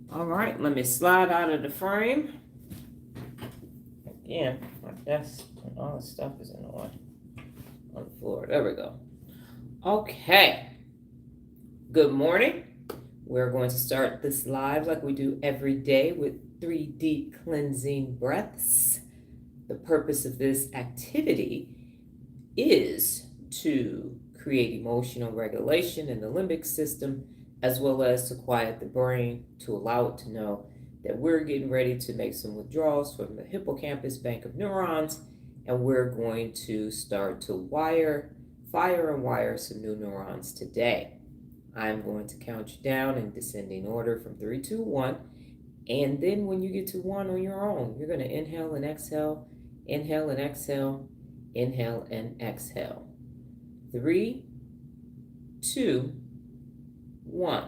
All right, let me slide out of the frame. Again, my desk and all the stuff is on the floor. There we go. Okay. Good morning. We're going to start this live like we do every day with 3 deep cleansing breaths. The purpose of this activity is to create emotional regulation in the limbic system, as well as to quiet the brain, to allow it to know that we're getting ready to make some withdrawals from the hippocampus bank of neurons, and we're going to start to fire and wire some new neurons today. I'm going to count you down in descending order from 3, 2, 1. And then when you get to 1 on your own, you're going to inhale and exhale, inhale and exhale, inhale and exhale. 3, 2, 1.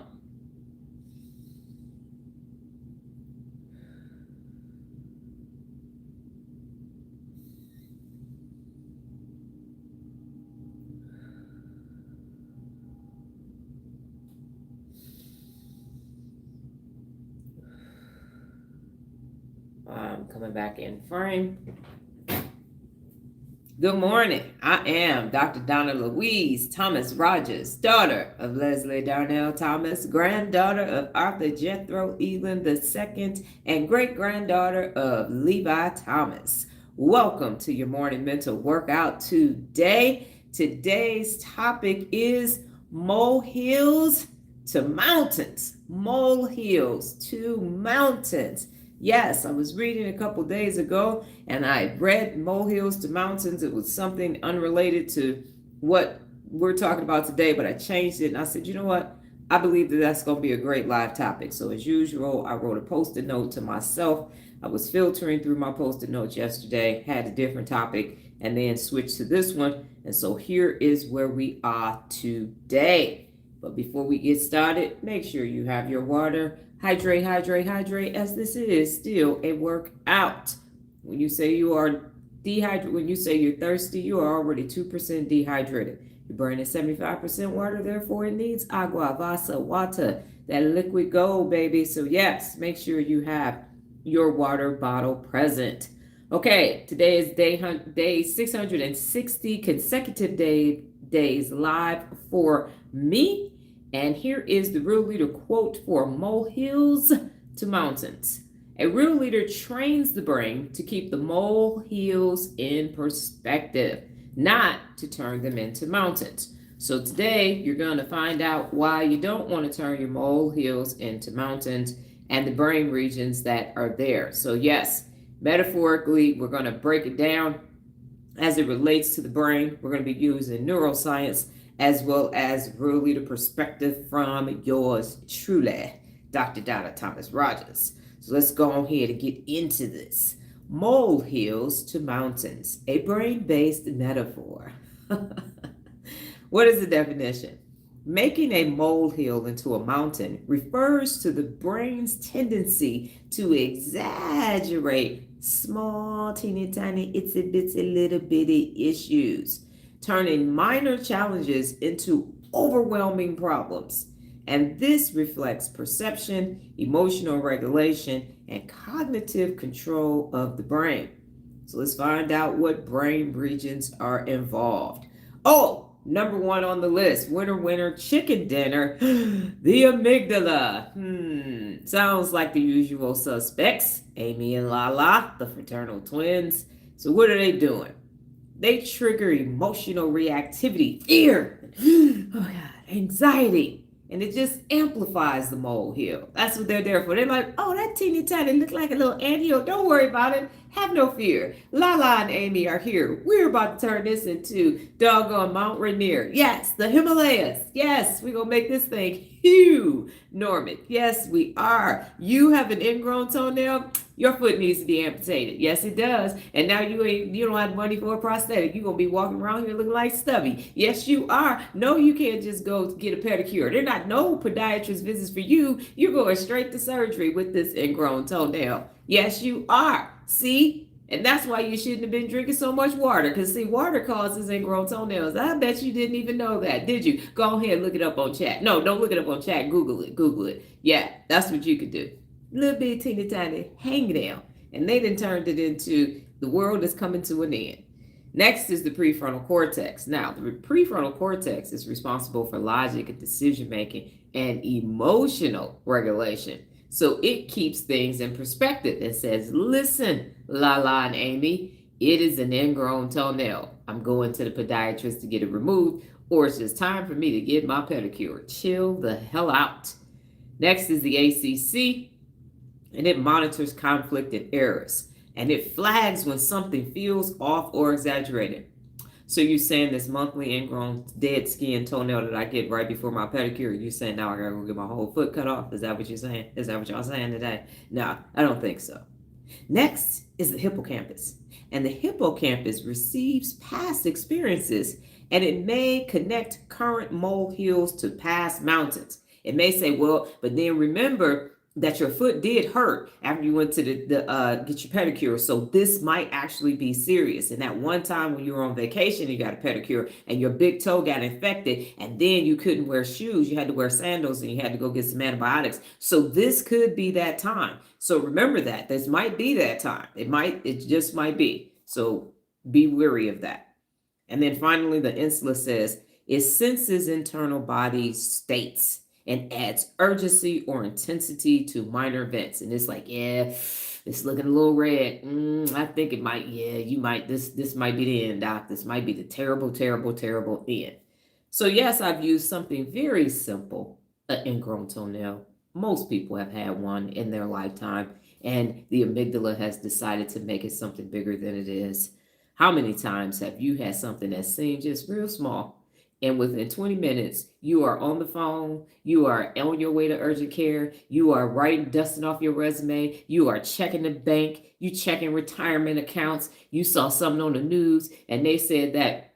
I'm coming back in frame. Good morning. I am Dr. Donna Thomas-Rodgers, daughter of Leslie Darnell Thomas, granddaughter of Arthur Jethro Eland II, and great-granddaughter of Levi Thomas. Welcome to your morning mental workout today. Today's topic is molehills to mountains. Molehills to mountains. Yes, I was reading a couple days ago and I read molehills to mountains. It was something unrelated to what we're talking about today, but I changed it and I said, you know what? I believe that that's going to be a great live topic. So as usual, I wrote a post-it note to myself. I was filtering through my post-it notes yesterday, had a different topic, and then switched to this one. And so here is where we are today. But before we get started, make sure you have your water. Hydrate, as this is still a workout. When you say you are dehydrated, when you say you're thirsty, you are already 2% dehydrated. Your brain is 75% water, therefore it needs agua, vasa, water, that liquid gold, baby. So yes, make sure you have your water bottle present. Okay, today is day 660 consecutive days live for me. And here is the real leader quote for molehills to mountains. A real leader trains the brain to keep the molehills in perspective, not to turn them into mountains. So today you're going to find out why you don't want to turn your molehills into mountains and the brain regions that are there. So yes, metaphorically, we're going to break it down as it relates to the brain. We're going to be using neuroscience as well as real leader perspective from yours truly, Dr. Donna Thomas-Rodgers. So let's go on here to get into this. Molehills to mountains, a brain-based metaphor. What is the definition? Making a molehill into a mountain refers to the brain's tendency to exaggerate small, teeny tiny, itsy bitsy little bitty issues, turning minor challenges into overwhelming problems. And this reflects perception, emotional regulation, and cognitive control of the brain. So let's find out what brain regions are involved. Oh, number 1 on the list, winner, chicken dinner, the amygdala. Sounds like the usual suspects, Amy and Lala, the fraternal twins. So what are they doing? They trigger emotional reactivity, fear, anxiety, and it just amplifies the molehill. That's what they're there for. They're like, oh, that teeny tiny look like a little anthill. Don't worry about it. Have no fear. Lala and Amy are here. We're about to turn this into doggone Mount Rainier. Yes, the Himalayas. Yes, we're going to make this thing huge. Norman, yes, we are. You have an ingrown toenail. Your foot needs to be amputated. Yes, it does. And now you don't have money for a prosthetic. You're going to be walking around here looking like Stubby. Yes, you are. No, you can't just go get a pedicure. They're not no podiatrist visits for you. You're going straight to surgery with this ingrown toenail. Yes, you are. See? And that's why you shouldn't have been drinking so much water. Because, see, water causes ingrown toenails. I bet you didn't even know that, did you? Go ahead and look it up on chat. No, don't look it up on chat. Google it. Google it. Yeah, that's what you could do. Little bit teeny tiny hangnail. And they then turned it into the world is coming to an end. Next is the prefrontal cortex. Now, the prefrontal cortex is responsible for logic and decision making and emotional regulation. So it keeps things in perspective and says, listen, Lala and Amy, it is an ingrown toenail. I'm going to the podiatrist to get it removed, or it's just time for me to get my pedicure. Chill the hell out. Next is the ACC, and it monitors conflict and errors, and it flags when something feels off or exaggerated. So you're saying this monthly ingrown dead skin toenail that I get right before my pedicure, you're saying now I gotta go get my whole foot cut off? Is that what you're saying? Is that what y'all saying today? No, I don't think so. Next is the hippocampus. And the hippocampus receives past experiences, and it may connect current molehills to past mountains. It may say, well, but then remember that your foot did hurt after you went to the get your pedicure. So this might actually be serious. And that one time when you were on vacation, you got a pedicure and your big toe got infected, and then you couldn't wear shoes. You had to wear sandals and you had to go get some antibiotics. So this could be that time. So remember that. This might be that time. It just might be. So be wary of that. And then finally, the Insula says it senses internal body states and adds urgency or intensity to minor events. And it's like, yeah, it's looking a little red. I think it might, this might be the end, doc. This might be the terrible, terrible, terrible end. So yes, I've used something very simple, an ingrown toenail. Most people have had one in their lifetime, and the amygdala has decided to make it something bigger than it is. How many times have you had something that seemed just real small, and within 20 minutes, you are on the phone, you are on your way to urgent care, you are dusting off your resume, you are checking the bank, you checking retirement accounts, you saw something on the news, and they said that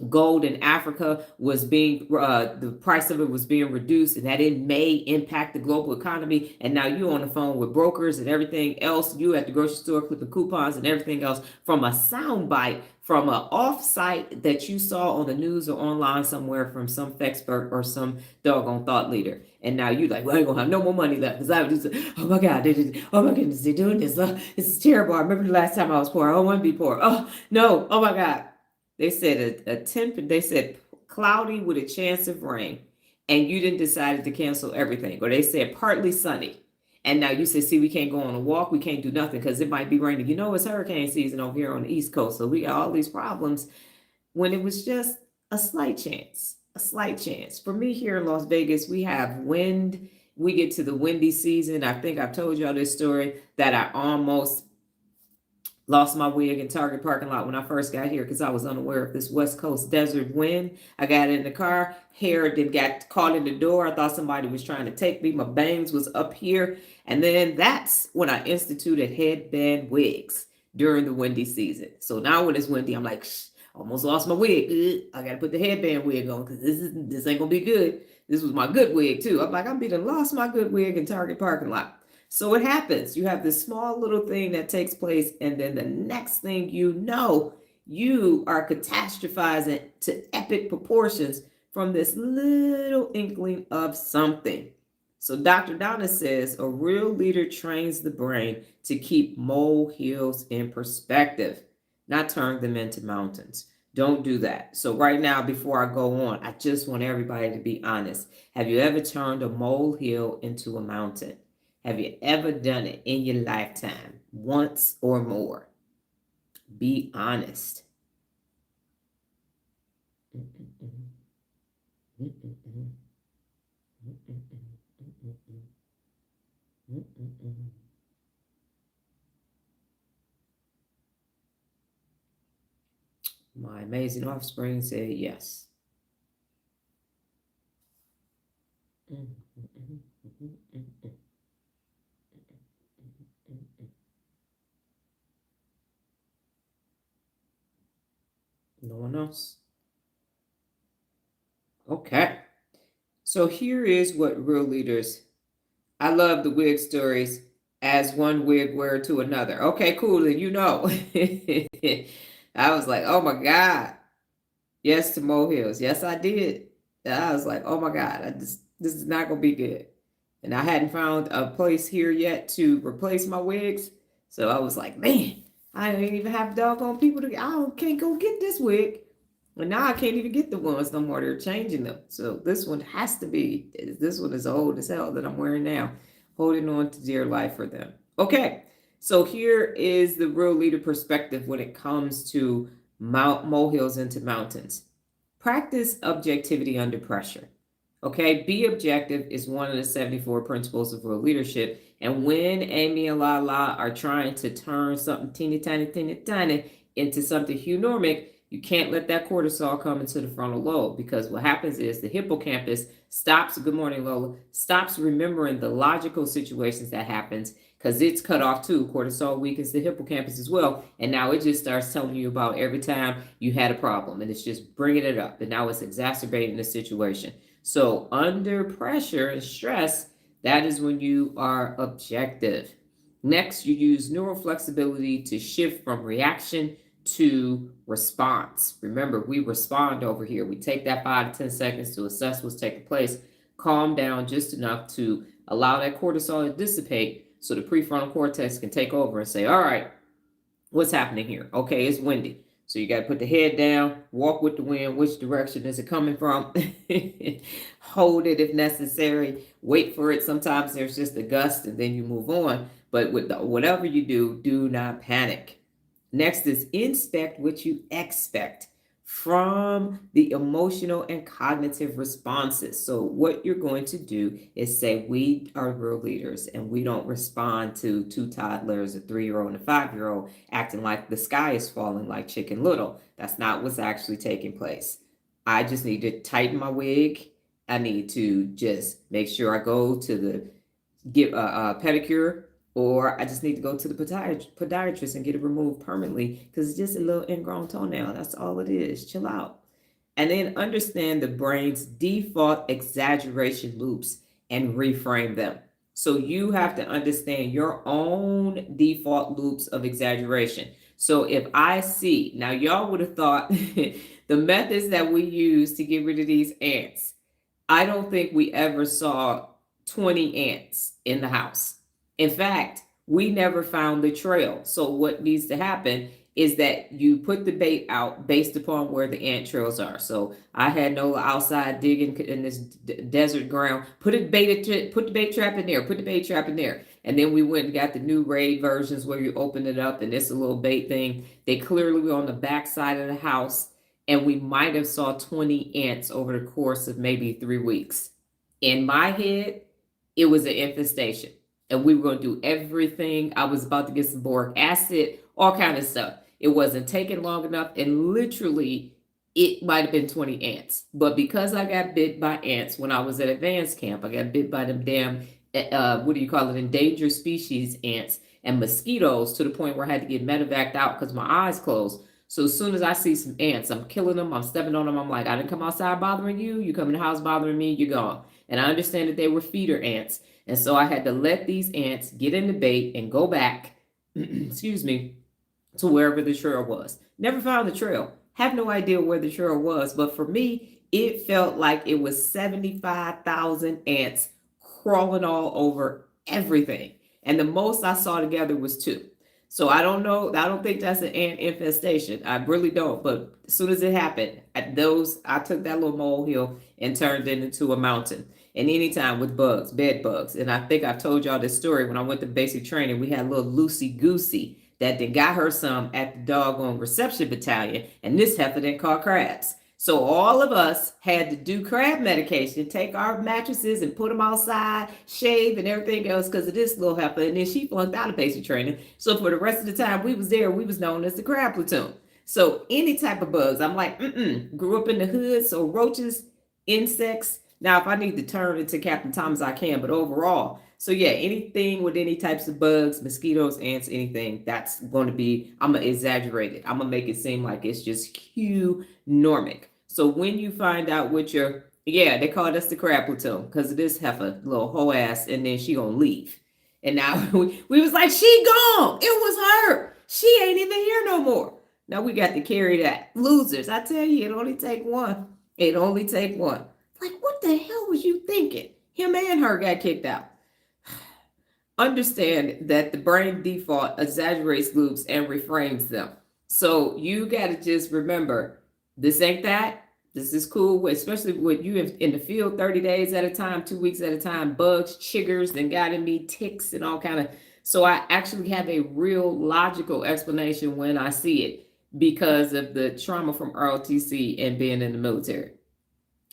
gold in Africa was being, the price of it was being reduced, and that it may impact the global economy. And now you're on the phone with brokers and everything else. You at the grocery store clipping coupons and everything else from a soundbite from an offsite that you saw on the news or online somewhere from some expert or some doggone thought leader. And now you're like, well, I ain't gonna have no more money left because I was just, oh my God, oh my goodness, they're doing this. This is terrible. I remember the last time I was poor. I don't want to be poor. Oh no, oh my God. They said they said cloudy with a chance of rain, and you didn't decide to cancel everything. Or they said partly sunny, and now you said, see, we can't go on a walk, we can't do nothing because it might be raining. You know, it's hurricane season over here on the East Coast, so we got all these problems when it was just a slight chance. A slight chance. For me here in Las Vegas, we have wind. We get to the windy season. I think I've told y'all this story that I almost lost my wig in Target parking lot when I first got here because I was unaware of this West Coast desert wind. I got in the car, hair then got caught in the door. I thought somebody was trying to take me. My bangs was up here. And then that's when I instituted headband wigs during the windy season. So now when it's windy, I'm like, almost lost my wig. I got to put the headband wig on because this ain't going to be good. This was my good wig too. I'm like, I'm being lost my good wig in Target parking lot. So it happens. You have this small little thing that takes place, and then the next thing you know, you are catastrophizing to epic proportions from this little inkling of something. So Dr. Donna says a real leader trains the brain to keep molehills in perspective, not turn them into mountains. Don't do that. So right now, before I go on, I just want everybody to be honest. Have you ever turned a molehill into a mountain? Have you ever done it in your lifetime, once or more? Be honest. My amazing offspring said yes. No one else? Okay. So here is what real leaders, I love the wig stories as one wig wearer to another. Okay, cool. Then you know. I was like, oh my God. Yes to Molehills. Yes, I did. And I was like, oh my God, this is not gonna be good. And I hadn't found a place here yet to replace my wigs. So I was like, man, I don't even have doggone people to can't go get this wig. And now I can't even get the ones no more. They're changing them. So this one has to be, this one is old as hell that I'm wearing now. Holding on to dear life for them. Okay, so here is the real leader perspective when it comes to molehills into mountains. Practice objectivity under pressure. Okay, be objective is one of the 74 principles of real leadership. And when Amy and Lala are trying to turn something teeny tiny into something hunormic, you can't let that cortisol come into the frontal lobe, because what happens is the hippocampus stops, good morning Lola, stops remembering the logical situations that happens, because it's cut off too. Cortisol weakens the hippocampus as well. And now it just starts telling you about every time you had a problem, and it's just bringing it up. And now it's exacerbating the situation. So under pressure and stress, that is when you are objective. Next, you use neuroflexibility to shift from reaction to response. Remember, we respond over here. We take that 5 to 10 seconds to assess what's taking place, calm down just enough to allow that cortisol to dissipate so the prefrontal cortex can take over and say, all right, what's happening here? Okay, it's windy. So you got to put the head down, walk with the wind. Which direction is it coming from? Hold it if necessary. Wait for it. Sometimes there's just a gust and then you move on. But with whatever you do not panic. Next is inspect what you expect from the emotional and cognitive responses. So what you're going to do is say, we are real leaders and we don't respond to 2 toddlers, a 3-year-old and a 5-year-old acting like the sky is falling like Chicken Little. That's not what's actually taking place. I just need to tighten my wig. I need to just make sure I go to the get a pedicure, or I just need to go to the podiatrist and get it removed permanently because it's just a little ingrown toenail. That's all it is. Chill out. And then understand the brain's default exaggeration loops and reframe them. So you have to understand your own default loops of exaggeration. So if I see, now y'all would have thought the methods that we use to get rid of these ants, I don't think we ever saw 20 ants in the house. In fact, we never found the trail. So what needs to happen is that you put the bait out based upon where the ant trails are. So I had Nola outside digging in this desert ground, put the bait trap in there, put the bait trap in there. And then we went and got the new raid versions where you open it up and it's a little bait thing. They clearly were on the back side of the house, and we might have saw 20 ants over the course of maybe 3 weeks. In my head, it was an infestation. And we were going to do everything. I was about to get some boric acid, all kind of stuff. It wasn't taking long enough. And literally, it might have been 20 ants. But because I got bit by ants when I was at advanced camp, I got bit by them damn, endangered species ants and mosquitoes, to the point where I had to get medevaced out because my eyes closed. So as soon as I see some ants, I'm killing them. I'm stepping on them. I'm like, I didn't come outside bothering you. You come in the house bothering me. You're gone. And I understand that they were feeder ants. And so I had to let these ants get in the bait and go back, excuse me, to wherever the trail was. Never found the trail. Have no idea where the trail was. But for me, it felt like it was 75,000 ants crawling all over everything. And the most I saw together was 2. So I don't know. I don't think that's an ant infestation. I really don't. But as soon as it happened, I took that little molehill and turned it into a mountain. And anytime with bugs, bed bugs. And I think I've told y'all this story. When I went to basic training, we had a little Lucy Goosey that then got her some at the doggone reception battalion. And this heifer then caught crabs. So all of us had to do crab medication, take our mattresses and put them outside, shave and everything else because of this little heifer. And then she flunked out of basic training. So for the rest of the time we was there, we was known as the crab platoon. So any type of bugs, I'm like, grew up in the hood. So roaches, insects. Now, if I need to turn into Captain Thomas, I can, but overall. So yeah, anything with any types of bugs, mosquitoes, ants, anything, that's going to be, I'm going to exaggerate it. I'm going to make it seem like it's just hunormic. So when you find out what they called us the crab platoon because of this heifer, little hoe ass, and then she going to leave. And now we was like, she gone. It was her. She ain't even here no more. Now we got to carry that. Losers. I tell you, it only take one. It only take one. Like, what the hell was you thinking? Him and her got kicked out. Understand that the brain default exaggerates loops and reframes them. So you got to just remember, this ain't that. This is cool, especially with you in the field 30 days at a time, 2 weeks at a time, bugs, chiggers, then got in me, ticks, and all kind of. So I actually have a real logical explanation when I see it because of the trauma from ROTC and being in the military.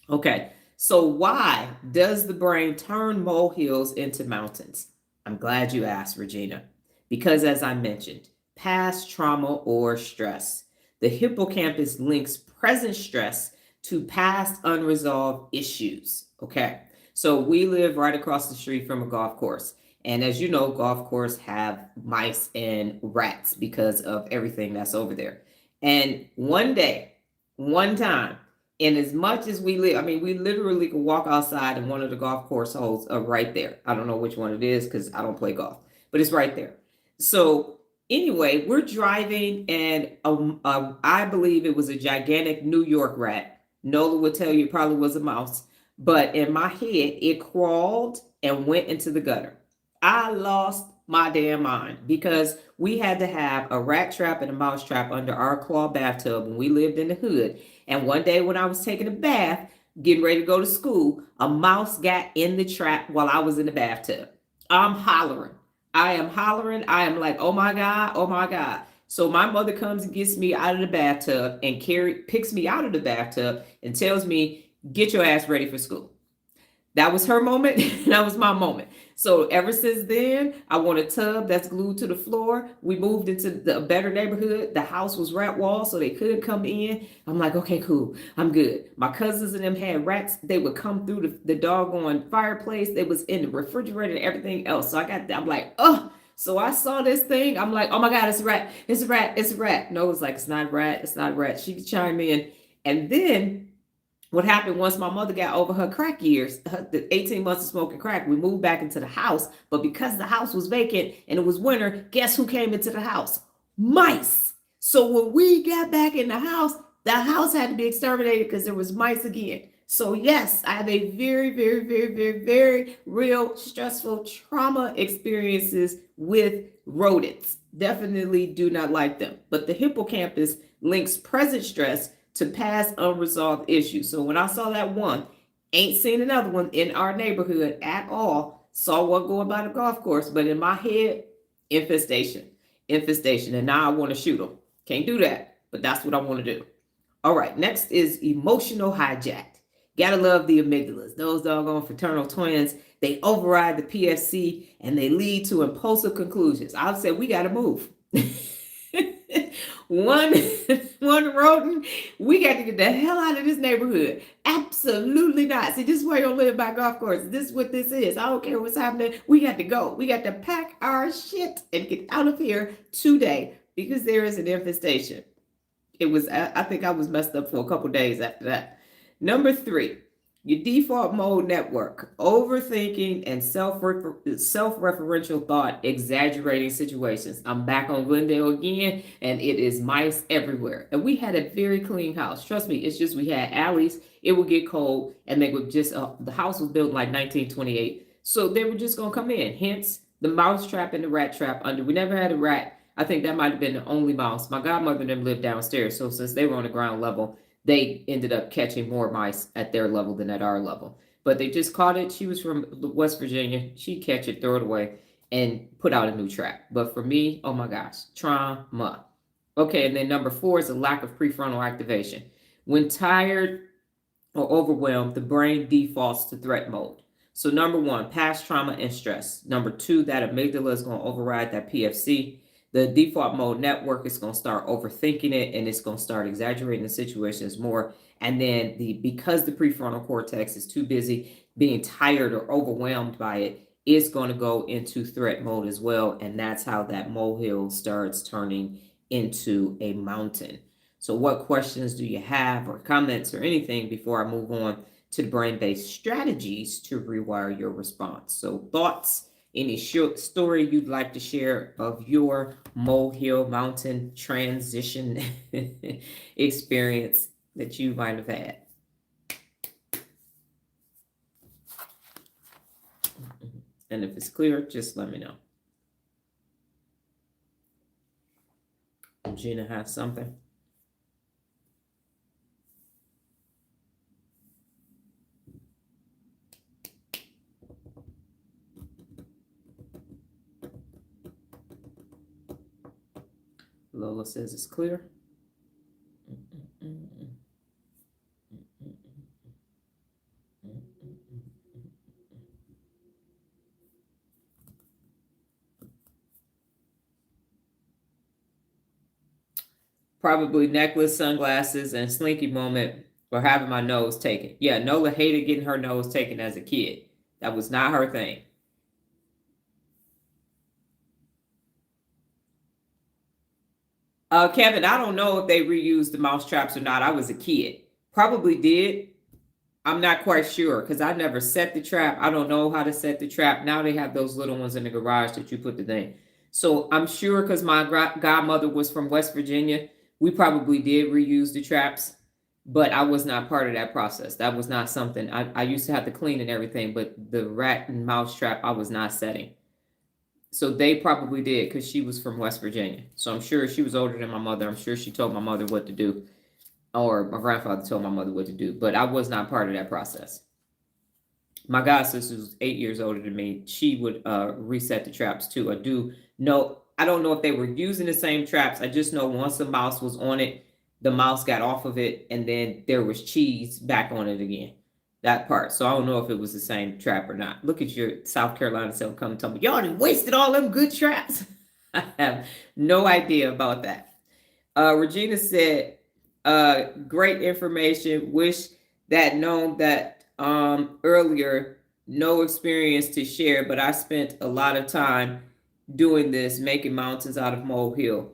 Okay, so why does the brain turn molehills into mountains? I'm glad you asked, Regina. Because as I mentioned, past trauma or stress. The hippocampus links present stress to past unresolved issues. Okay, so we live right across the street from a golf course. And as you know, golf course have mice and rats because of everything that's over there. And one day, one time, and as much as we live, I mean, we literally can walk outside and one of the golf course holes are right there. I don't know which one it is because I don't play golf, but it's right there. So anyway, we're driving and I believe it was a gigantic New York rat. Nola would tell you it probably was a mouse, but in my head, it crawled and went into the gutter. I lost my damn mind because we had to have a rat trap and a mouse trap under our claw bathtub when we lived in the hood. And one day when I was taking a bath, getting ready to go to school, a mouse got in the trap while I was in the bathtub. I'm hollering. I am hollering. I am like, oh my God, oh my God. So my mother comes and gets me out of the bathtub and picks me out of the bathtub and tells me, get your ass ready for school. That was her moment. That was my moment. So ever since then, I want a tub that's glued to the floor. We moved into the better neighborhood. The house was rat wall, so they couldn't come in. I'm like, okay, cool. I'm good. My cousins and them had rats. They would come through the doggone fireplace. They was in the refrigerator and everything else. So I'm like, oh. So I saw this thing. I'm like, oh my God, it's a rat. It's a rat. It's a rat. No, it's like, it's not a rat. It's not a rat. She could chime in. And then what happened once my mother got over her crack years, the 18 months of smoking crack, we moved back into the house. But because the house was vacant and it was winter, guess who came into the house? Mice. So when we got back in the house had to be exterminated because there was mice again. So yes, I have a very, very, very, very, very real stressful trauma experiences with rodents. Definitely do not like them. But the hippocampus links present stress to past unresolved issues. So when I saw that one, ain't seen another one in our neighborhood at all. Saw one going by the golf course, but in my head, infestation. And now I want to shoot them. Can't do that, but that's what I want to do. All right, next is emotional hijacked. Gotta love the amygdalas. Those doggone fraternal twins, they override the PFC and they lead to impulsive conclusions. I'll say we gotta move. One rodent, we got to get the hell out of this neighborhood. Absolutely not. See, this is why you don't live by golf course. This is what this is. I don't care what's happening. We got to go. We got to pack our shit and get out of here today because there is an infestation. I think I was messed up for a couple days after that. Number 3, your default mode network, overthinking and self-referential thought, exaggerating situations. I'm back on Glendale again, and it is mice everywhere. And we had a very clean house. Trust me, it's just we had alleys. It would get cold, and they would just, the house was built in like 1928. So they were just going to come in. Hence, the mouse trap and the rat trap under. We never had a rat. I think that might have been the only mouse. My godmother and them lived downstairs, so since they were on the ground level, they ended up catching more mice at their level than at our level. But they just caught it. She was from West Virginia. She'd catch it, throw it away, and put out a new trap. But for me, oh my gosh, trauma. Okay, and then number 4 is a lack of prefrontal activation. When tired or overwhelmed, the brain defaults to threat mode. So number 1, past trauma and stress. Number 2, that amygdala is going to override that PFC. The default mode network is going to start overthinking it, and it's going to start exaggerating the situations more. And then because the prefrontal cortex is too busy being tired or overwhelmed by it, it's going to go into threat mode as well. And that's how that molehill starts turning into a mountain. So what questions do you have or comments or anything before I move on to the brain-based strategies to rewire your response? So thoughts, any short story you'd like to share of your molehill mountain transition experience that you might have had. And if it's clear, just let me know. Gina has something. Lola says it's clear. Probably necklace, sunglasses, and slinky moment for having my nose taken. Yeah, Nola hated getting her nose taken as a kid. That was not her thing. Kevin, I don't know if they reused the mouse traps or not. I was a kid. Probably did. I'm not quite sure because I never set the trap. I don't know how to set the trap. Now they have those little ones in the garage that you put the thing. So I'm sure because my godmother was from West Virginia, we probably did reuse the traps, but I was not part of that process. That was not something I used to have to clean and everything, but the rat and mouse trap I was not setting. So they probably did because she was from West Virginia. So I'm sure she was older than my mother. I'm sure she told my mother what to do, or my grandfather told my mother what to do, but I was not part of that process. My god sister was 8 years older than me. She would reset the traps too. I don't know if they were using the same traps. I just know once the mouse was on it, the mouse got off of it, and then there was cheese back on it again. That part. So I don't know if it was the same trap or not. Look at your South Carolina self come tell me, y'all done wasted all them good traps. I have no idea about that. Regina said, great information. Wish that known that earlier. No experience to share, but I spent a lot of time doing this, making mountains out of molehill.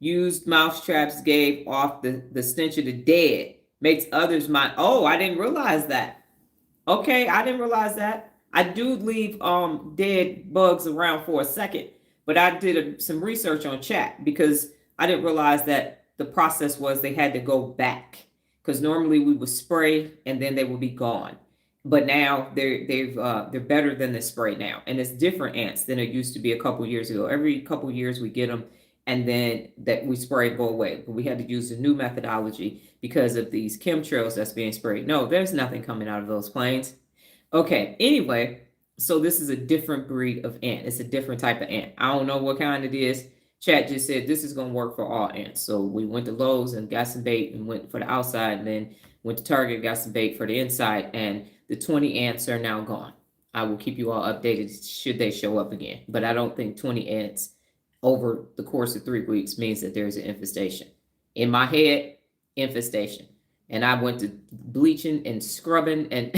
Used mouse traps, gave off the stench of the dead. Makes others mind. Oh, I didn't realize that. Okay, I didn't realize that. I do leave dead bugs around for a second, but I did some research on chat because I didn't realize that the process was they had to go back because normally we would spray and then they would be gone. But now they're better than the spray now, and it's different ants than it used to be a couple years ago. Every couple years we get them, and then that we spray go away. But we had to use a new methodology because of these chemtrails that's being sprayed. No, there's nothing coming out of those planes. Okay, anyway, so this is a different breed of ant. It's a different type of ant. I don't know what kind it is. Chat just said this is going to work for all ants. So we went to Lowe's and got some bait and went for the outside, and then went to Target and got some bait for the inside, and the 20 ants are now gone. I will keep you all updated should they show up again. But I don't think 20 ants over the course of 3 weeks means that there's an infestation. In my head, infestation. And I went to bleaching and scrubbing and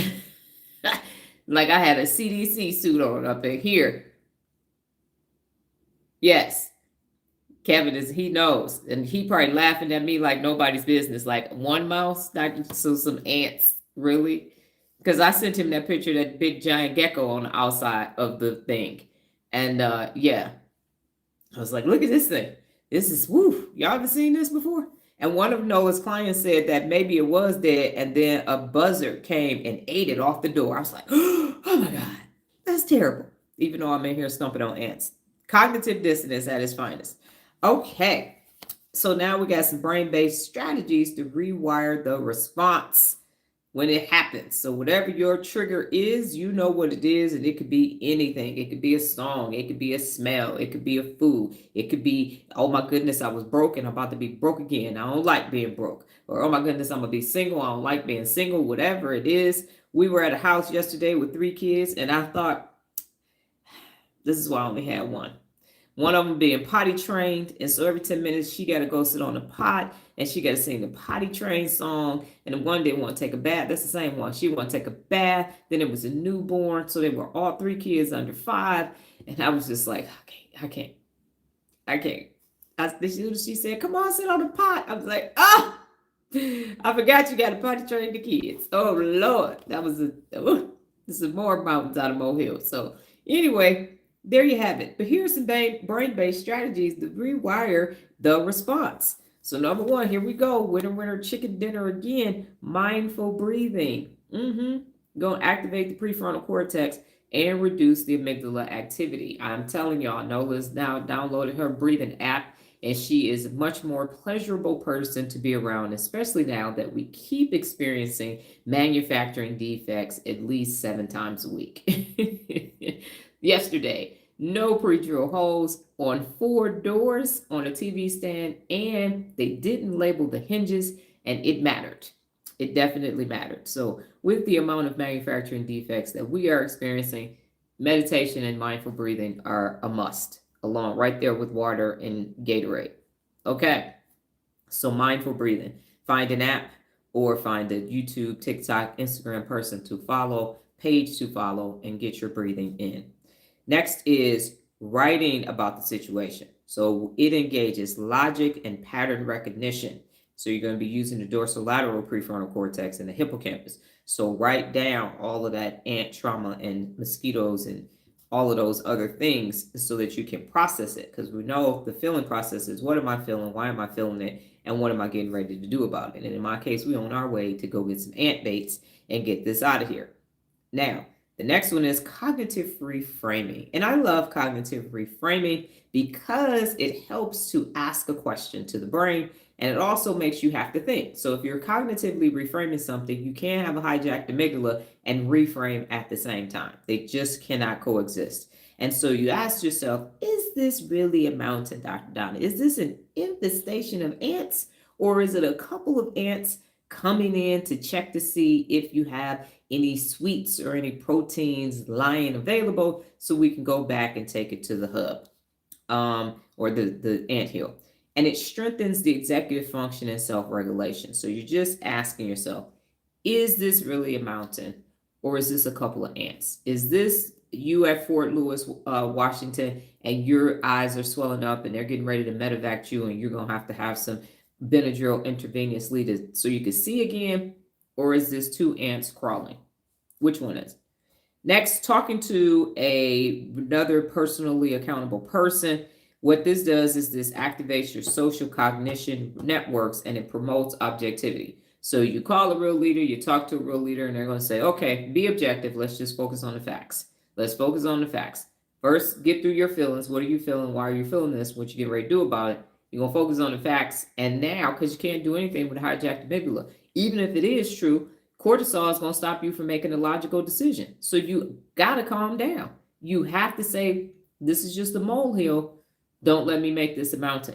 like I had a CDC suit on up in here. Yes. Kevin he knows. And he probably laughing at me like nobody's business. Like one mouse, so some ants. Really? Because I sent him that picture of that big giant gecko on the outside of the thing. And yeah. I was like, look at this thing. This is, woo, y'all ever seen this before? And one of Noah's clients said that maybe it was dead, and then a buzzard came and ate it off the door. I was like, oh my God, that's terrible. Even though I'm in here stumping on ants. Cognitive dissonance at its finest. Okay, so now we got some brain-based strategies to rewire the response when it happens. So whatever your trigger is, you know what it is, and it could be anything. It could be a song, it could be a smell, it could be a food, it could be, oh my goodness, I was broken, I'm about to be broke again, I don't like being broke, or oh my goodness, I'm gonna be single, I don't like being single, whatever it is. We were at a house yesterday with 3 kids, and I thought, this is why I only had one. One of them being potty trained, and so every 10 minutes she got to go sit on the pot, and she got to sing the potty train song. And the one didn't want to take a bath. That's the same one. She wanted to take a bath. Then it was a newborn, so they were all 3 kids under 5, and I was just like, I can't. She said, "Come on, sit on the pot." I was like, "Oh, I forgot you got to potty train the kids." Oh Lord, that was this is more mountains out of Molehills. So anyway. there you have it. But here's some brain-based strategies to rewire the response. So number one, here we go. Winner, chicken dinner again. Mindful breathing. Going to activate the prefrontal cortex and reduce the amygdala activity. I'm telling y'all, Nola's now downloaded her breathing app, and she is a much more pleasurable person to be around, especially now that we keep experiencing manufacturing defects at least 7 times a week. Yesterday, no pre-drill holes on 4 doors on a TV stand, and they didn't label the hinges, and it mattered. It definitely mattered. So with the amount of manufacturing defects that we are experiencing, meditation and mindful breathing are a must, along right there with water and Gatorade. Okay, so mindful breathing. Find an app or find a YouTube, TikTok, Instagram person to follow, page to follow, and get your breathing in. Next is writing about the situation. So it engages logic and pattern recognition. So you're going to be using the dorsolateral prefrontal cortex and the hippocampus. So write down all of that ant trauma and mosquitoes and all of those other things so that you can process it. Because we know the feeling process is, what am I feeling? Why am I feeling it? And what am I getting ready to do about it? And in my case, we're on our way to go get some ant baits and get this out of here. Now, the next one is cognitive reframing. And I love cognitive reframing because it helps to ask a question to the brain, and it also makes you have to think. So if you're cognitively reframing something, you can't have a hijacked amygdala and reframe at the same time. They just cannot coexist. And so you ask yourself, is this really a mountain, Dr. Donna? Is this an infestation of ants, or is it a couple of ants coming in to check to see if you have any sweets or any proteins lying available so we can go back and take it to the hub or the anthill? And it strengthens the executive function and self-regulation. So you're just asking yourself, is this really a mountain, or is this a couple of ants? Is this you at Fort Lewis, Washington, and your eyes are swelling up and they're getting ready to medevac you, and you're going to have some Benadryl intravenously so you can see again? Or is this 2 ants crawling? Which one is? Next, talking to another personally accountable person. What this does is this activates your social cognition networks, and it promotes objectivity. So you call a real leader, you talk to a real leader, and they're going to say, okay, be objective. Let's just focus on the facts. Let's focus on the facts. First, get through your feelings. What are you feeling? Why are you feeling this? What you get ready to do about it? You're going to focus on the facts. And now, because you can't do anything with hijacked amygdala, even if it is true, cortisol is going to stop you from making a logical decision. So you got to calm down. You have to say, this is just a molehill. Don't let me make this a mountain.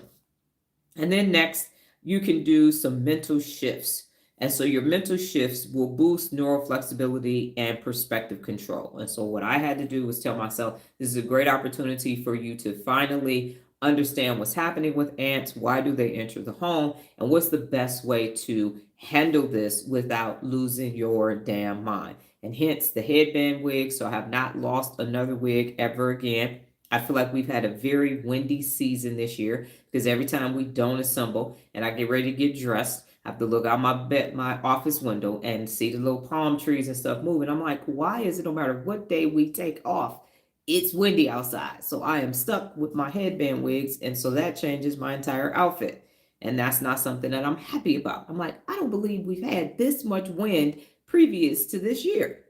And then next, you can do some mental shifts. And so your mental shifts will boost neural flexibility and perspective control. And so what I had to do was tell myself, this is a great opportunity for you to finally understand what's happening with ants. Why do they enter the home? And what's the best way to handle this without losing your damn mind? And hence the headband wig. So I have not lost another wig ever again. I feel like we've had a very windy season this year because every time we don't assemble and I get ready to get dressed, I have to look out my office window and see the little palm trees and stuff moving. I'm like, why is it no matter what day we take off, it's windy outside? So I am stuck with my headband wigs, and so that changes my entire outfit. And that's not something that I'm happy about. I'm like, I don't believe we've had this much wind previous to this year.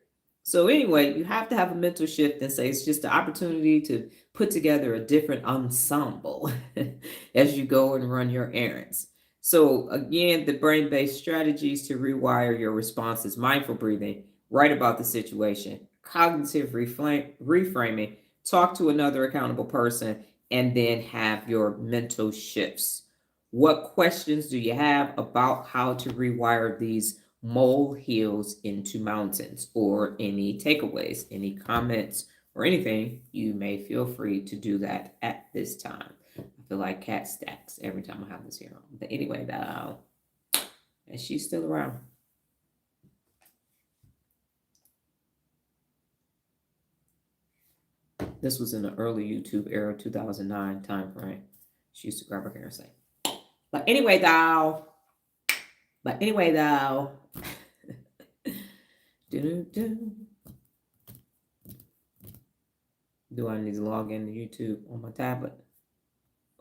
So anyway, you have to have a mental shift and say it's just an opportunity to put together a different ensemble as you go and run your errands. So again, the brain-based strategies to rewire your responses: mindful breathing, write about the situation, cognitive reframing, talk to another accountable person, and then have your mental shifts. What questions do you have about how to rewire these molehills into mountains, or any takeaways, any comments, or anything? You may feel free to do that at this time. I feel like cat stacks every time I have this here on. But anyway, and she's still around. This was in the early YouTube era, 2009 time frame. She used to grab her hair and say, but anyway, though. Do I need to log into YouTube on my tablet?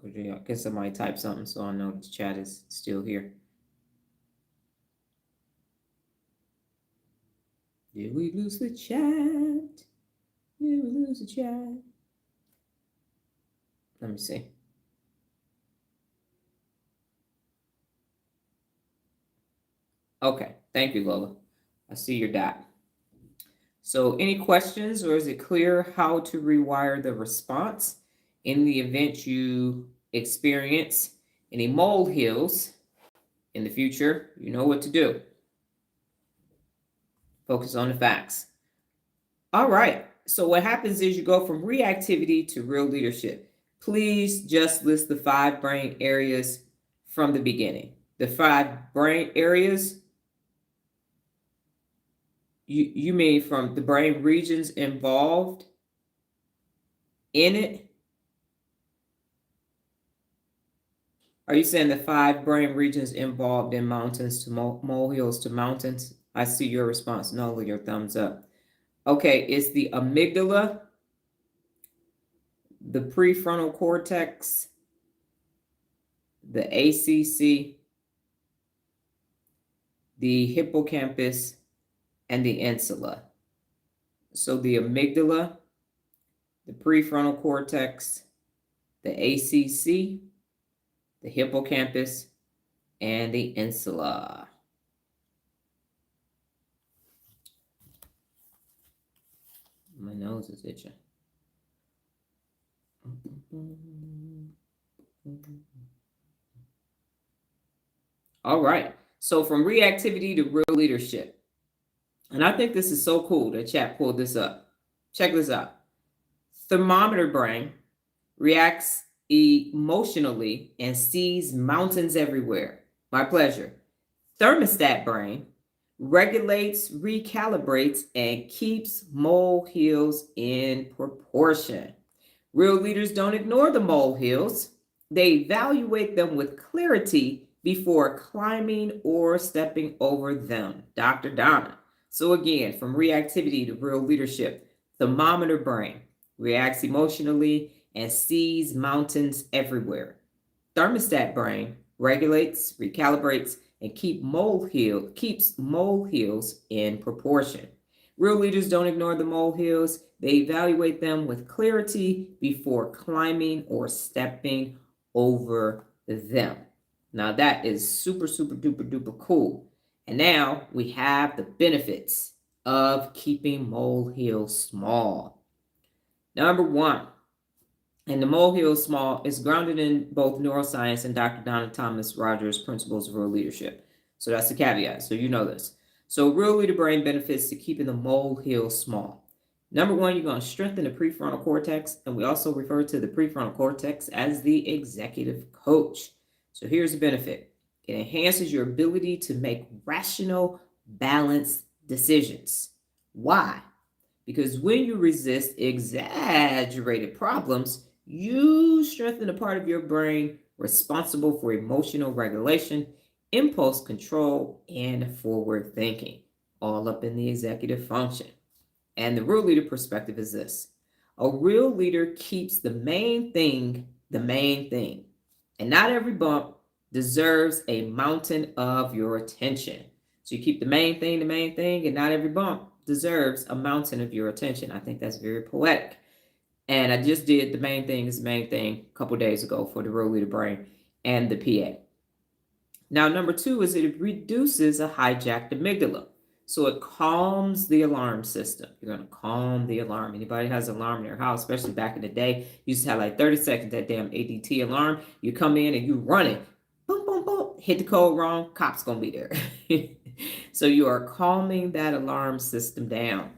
Or can somebody type something so I know the chat is still here? Did we lose the chat? Did we lose the chat? Let me see. Okay, thank you, Lola. I see your dot. So any questions, or is it clear how to rewire the response in the event you experience any molehills in the future? You know what to do. Focus on the facts. All right. So what happens is you go from reactivity to real leadership. Please just list the 5 brain areas from the beginning. The 5 brain areas, you mean from the brain regions involved in it? Are you saying the 5 brain regions involved in mountains to molehills to mountains? I see your response. No, your thumbs up. Okay, it's the amygdala, the prefrontal cortex, the ACC, the hippocampus, and the insula. So the amygdala, the prefrontal cortex, the ACC, the hippocampus, and the insula. My nose is itching. All right. So from reactivity to real leadership. And I think this is so cool that chat pulled this up. Check this out. Thermometer brain reacts emotionally and sees mountains everywhere. My pleasure. Thermostat brain regulates, recalibrates, and keeps molehills in proportion. Real leaders don't ignore the molehills. They evaluate them with clarity before climbing or stepping over them. Dr. Donna. So again, from reactivity to real leadership, thermometer brain reacts emotionally and sees mountains everywhere. Thermostat brain regulates, recalibrates, and keeps molehills in proportion. Real leaders don't ignore the molehills. They evaluate them with clarity before climbing or stepping over them. Now that is super, super, duper, duper cool. And now we have the benefits of keeping molehills small. Number 1, and the molehill small is grounded in both neuroscience and Dr. Donna Thomas-Rodgers' principles of real leadership. So that's the caveat. So you know this. So real leader brain benefits to keeping the molehill small. Number 1, you're going to strengthen the prefrontal cortex. And we also refer to the prefrontal cortex as the executive coach. So here's the benefit. It enhances your ability to make rational, balanced decisions. Why? Because when you resist exaggerated problems, you strengthen the part of your brain responsible for emotional regulation, impulse control, and forward thinking, all up in the executive function. And the real leader perspective is this. A real leader keeps the main thing, and not every bump deserves a mountain of your attention. So you keep the main thing, and not every bump deserves a mountain of your attention. I think that's very poetic. And I just did the main thing is the main thing a couple days ago for the real leader brain and the PA. Now, number 2 is it reduces a hijacked amygdala. So it calms the alarm system. You're going to calm the alarm. Anybody has an alarm in their house, especially back in the day, you used to have like 30 seconds, that damn ADT alarm. You come in and you run it. Boom, boom, boom. Hit the code wrong. Cop's going to be there. So you are calming that alarm system down.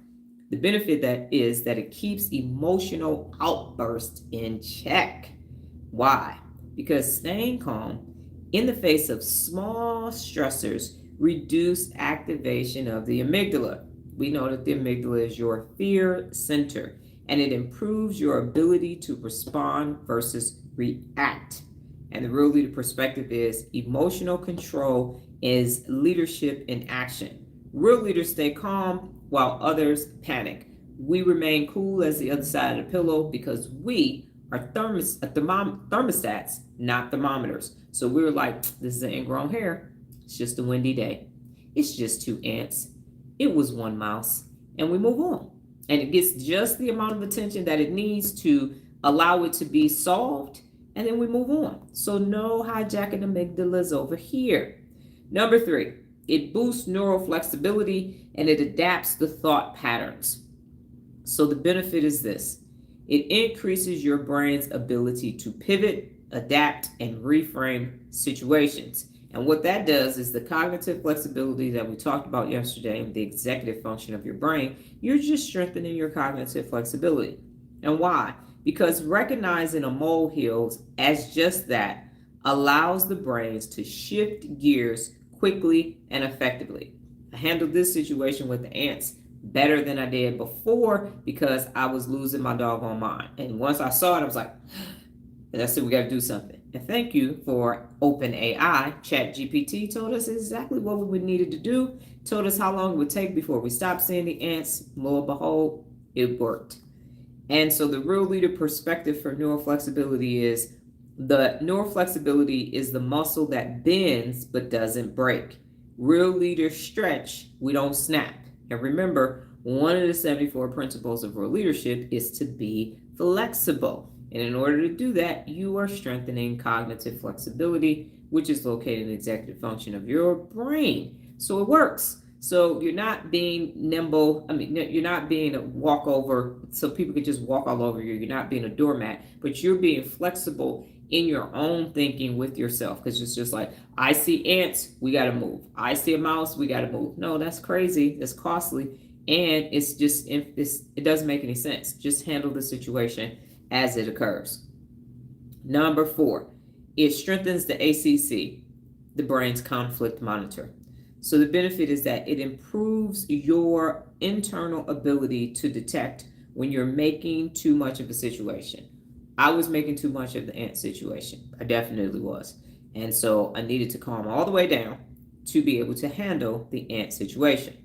The benefit that is that it keeps emotional outbursts in check. Why? Because staying calm in the face of small stressors reduce activation of the amygdala. We know that the amygdala is your fear center, and it improves your ability to respond versus react. And the real leader perspective is emotional control is leadership in action. Real leaders stay calm while others panic. We remain cool as the other side of the pillow because we are thermostats, not thermometers. So we were like, this is an ingrown hair. It's just a windy day. It's just 2 ants. It was 1 mouse. And we move on. And it gets just the amount of attention that it needs to allow it to be solved. And then we move on. So no hijacking amygdalas over here. Number 3, it boosts neural flexibility and it adapts the thought patterns. So the benefit is this. It increases your brain's ability to pivot, adapt, and reframe situations. And what that does is the cognitive flexibility that we talked about yesterday, the executive function of your brain, you're just strengthening your cognitive flexibility. And why? Because recognizing a molehills as just that allows the brains to shift gears quickly and effectively. I handled this situation with the ants better than I did before because I was losing my doggone mind. And once I saw it, I was like, and I said, we got to do something. And thank you for OpenAI. ChatGPT told us exactly what we needed to do, told us how long it would take before we stopped seeing the ants. Lo and behold, it worked. And so the real leader perspective for neuroflexibility is the neuroflexibility is the muscle that bends but doesn't break. Real leaders stretch, we don't snap. And remember, one of the 74 principles of real leadership is to be flexible. And in order to do that, you are strengthening cognitive flexibility, which is located in the executive function of your brain. So it works. So you're not being nimble. You're not being a walkover so people can just walk all over you. You're not being a doormat, but you're being flexible in your own thinking with yourself. Because it's just like, I see ants, we got to move. I see a mouse, we got to move. No, that's crazy. That's costly. And it doesn't make any sense. Just handle the situation as it occurs. Number 4, it strengthens the ACC, the brain's conflict monitor. So the benefit is that it improves your internal ability to detect when you're making too much of a situation. I was making too much of the ant situation. I definitely was. And so I needed to calm all the way down to be able to handle the ant situation.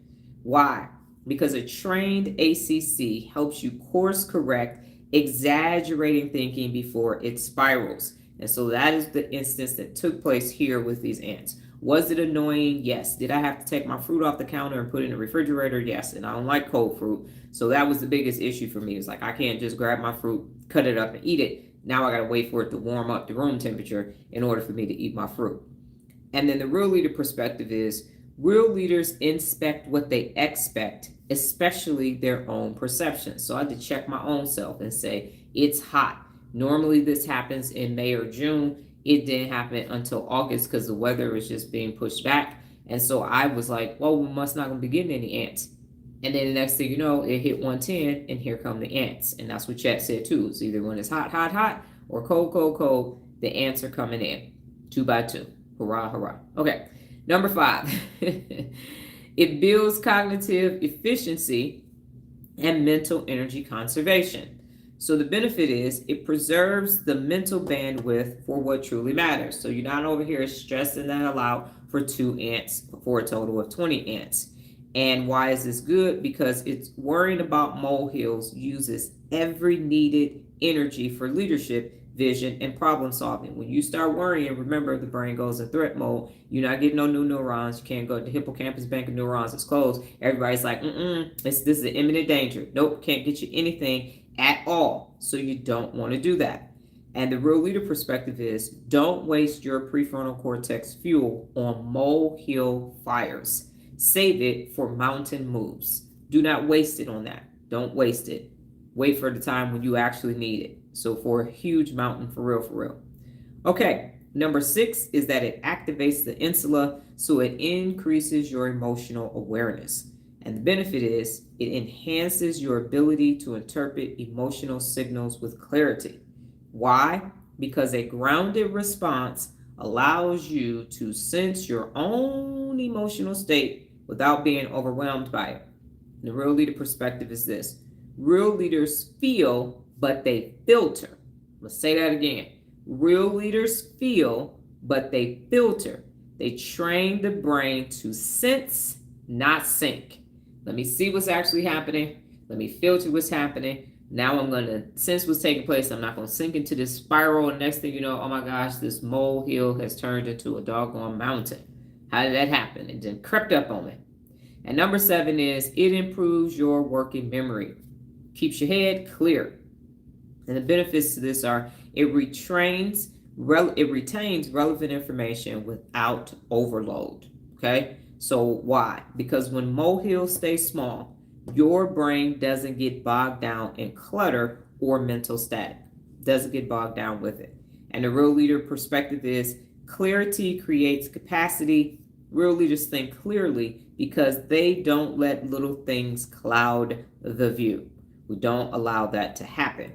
Why? Because a trained ACC helps you course correct exaggerating thinking before it spirals. And so that is the instance that took place here with these ants. Was it annoying? Yes. Did I have to take my fruit off the counter and put it in the refrigerator? Yes. And I don't like cold fruit. So that was the biggest issue for me. It's like, I can't just grab my fruit, cut it up and eat it. Now I got to wait for it to warm up to room temperature in order for me to eat my fruit. And then the real leader perspective is real leaders inspect what they expect, especially their own perceptions. So I had to check my own self and say, it's hot. Normally this happens in May or June. It didn't happen until August because the weather was just being pushed back. And so I was like, well, we must not going to be getting any ants. And then the next thing you know, it hit 110 and here come the ants. And that's what Chat said too. It's either when it's hot, hot, hot or cold, cold, cold, the ants are coming in 2 by 2. Hurrah, hurrah. Okay. Number 5, it builds cognitive efficiency and mental energy conservation. So the benefit is it preserves the mental bandwidth for what truly matters. So you're not over here stressing that aloud for 2 ants for a total of 20 ants. And why is this good? Because it's worrying about molehills uses every needed energy for leadership, vision, and problem solving. When you start worrying, remember the brain goes in threat mode. You're not getting no new neurons. You can't go to the hippocampus bank of neurons. It's closed. Everybody's like, this is an imminent danger. Nope, can't get you anything at all. So you don't want to do that. And the real leader perspective is don't waste your prefrontal cortex fuel on molehill fires. Save it for mountain moves. Do not waste it on that. Don't waste it. Wait for the time when you actually need it. So for a huge mountain, for real, for real. Okay, number 6 is that it activates the insula, so it increases your emotional awareness. And the benefit is it enhances your ability to interpret emotional signals with clarity. Why? Because a grounded response allows you to sense your own emotional state without being overwhelmed by it. The real leader perspective is this. Real leaders feel, but they filter. Let's say that again. Real leaders feel, but they filter. They train the brain to sense, not sync. Let me see what's actually happening. Let me filter what's happening. Now I'm going to sense what's taking place. I'm not going to sink into this spiral. And next thing you know, oh my gosh, this molehill has turned into a doggone mountain. How did that happen? It then crept up on me. And number 7 is it improves your working memory. Keeps your head clear. And the benefits to this are it retains relevant information without overload. Okay? So why? Because when molehills stay small, your brain doesn't get bogged down in clutter or mental static. Doesn't get bogged down with it. And the real leader perspective is clarity creates capacity. Real leaders think clearly because they don't let little things cloud the view. We don't allow that to happen.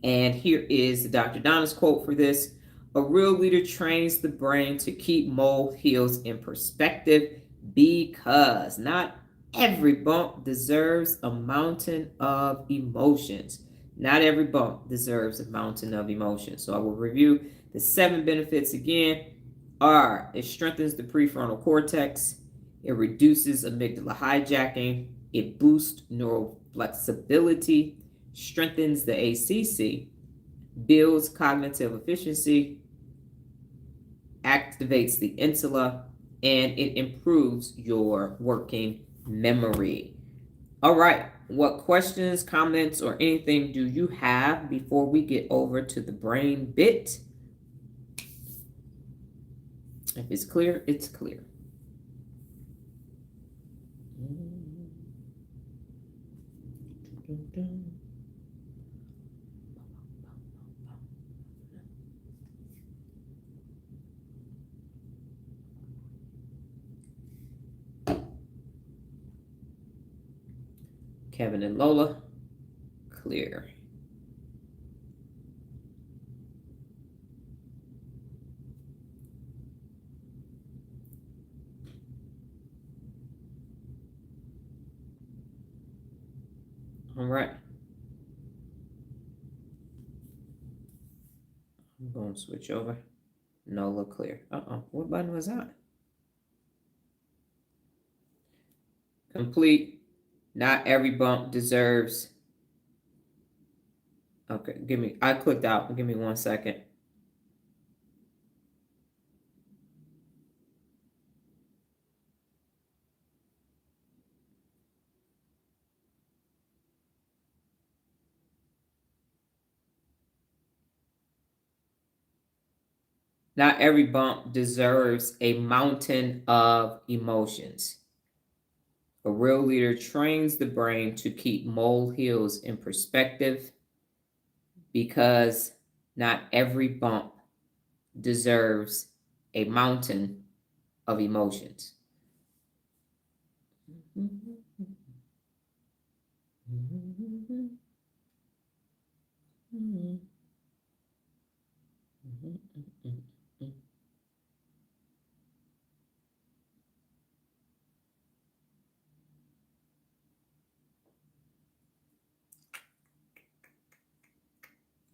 And here is Dr. Donna's quote for this. A real leader trains the brain to keep molehills in perspective because not every bump deserves a mountain of emotions. Not every bump deserves a mountain of emotions. So I will review the 7 benefits again. It strengthens the prefrontal cortex. It reduces amygdala hijacking. It boosts neural flexibility, strengthens the ACC, builds cognitive efficiency, activates the insula, and it improves your working memory. All right. What questions, comments, or anything do you have before we get over to the brain bit? If it's clear, it's clear. Kevin and Lola, clear. All right. I'm going to switch over. Nola, clear. What button was that? Complete. Not every bump deserves. Okay, I clicked out. Give me 1 second. Not every bump deserves a mountain of emotions. A real leader trains the brain to keep molehills in perspective because not every bump deserves a mountain of emotions.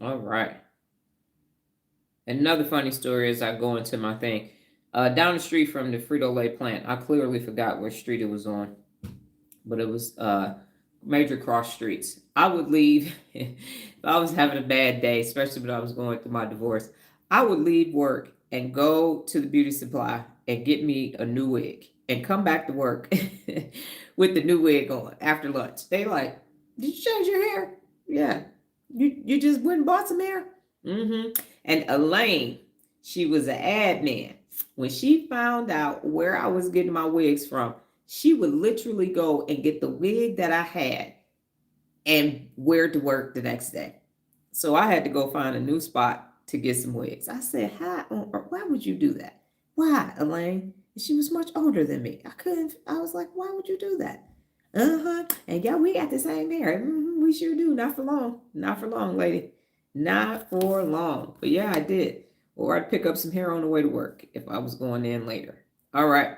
All right. Another funny story as I go into my thing. Down the street from the Frito-Lay plant, I clearly forgot what street it was on, but it was major cross streets. I would leave if I was having a bad day, especially when I was going through my divorce. I would leave work and go to the beauty supply and get me a new wig and come back to work with the new wig on after lunch. They like, did you change your hair? Yeah. You just went and bought some hair? Mm-hmm. And Elaine, she was an admin. When she found out where I was getting my wigs from, she would literally go and get the wig that I had and wear it to work the next day. So I had to go find a new spot to get some wigs. I said, why would you do that? Why, Elaine? She was much older than me. I was like, why would you do that? And yeah, we got the same hair. We sure do. Not for long. Not for long, lady. Not for long. But yeah, I did. Or I'd pick up some hair on the way to work if I was going in later. All right.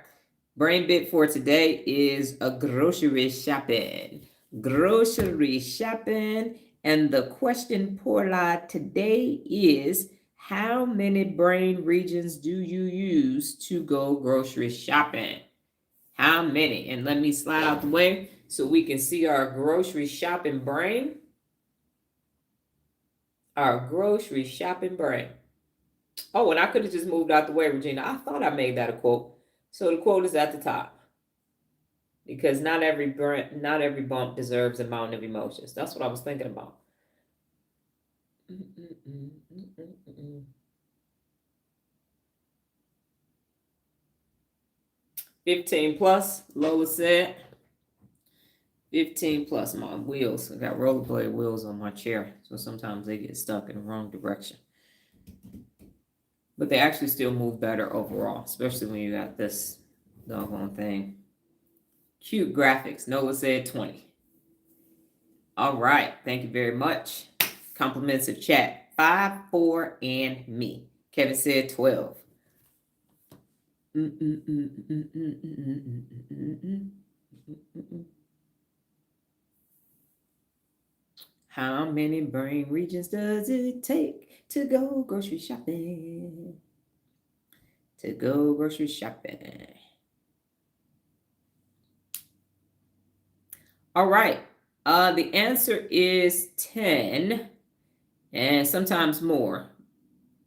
Brain bit for today is a grocery shopping. Grocery shopping. And the question pour la today is, how many brain regions do you use to go grocery shopping? How many? And let me slide out the way so we can see our grocery shopping brain. Our grocery shopping brain. Oh, and I could have just moved out the way, Regina. I thought I made that a quote. So the quote is at the top. Because not every bump deserves a mountain of emotions. That's what I was thinking about. 15 plus, Lola said. 15 plus. My wheels. I got rollerblade wheels on my chair. So sometimes they get stuck in the wrong direction. But they actually still move better overall, especially when you got this doggone thing. Cute graphics. Nola said 20. All right. Thank you very much. Compliments of chat. 5, 4, and me. Kevin said 12. How many brain regions does it take to go grocery shopping? To go grocery shopping. All right. The answer is 10 and sometimes more.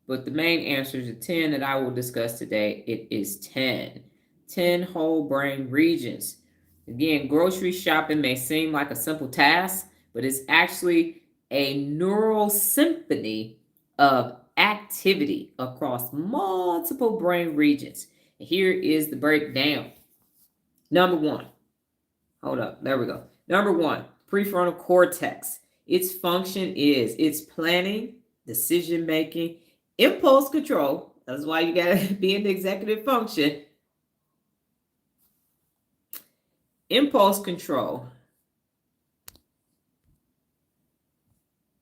But the main answer is 10 that I will discuss today. It is 10. 10 whole brain regions. Again, grocery shopping may seem like a simple task, but it's actually a neural symphony of activity across multiple brain regions. Here is the breakdown. Number 1. Hold up. There we go. Number 1, prefrontal cortex. Its function is its planning, decision making, impulse control. That's why you got to be in the executive function. Impulse control.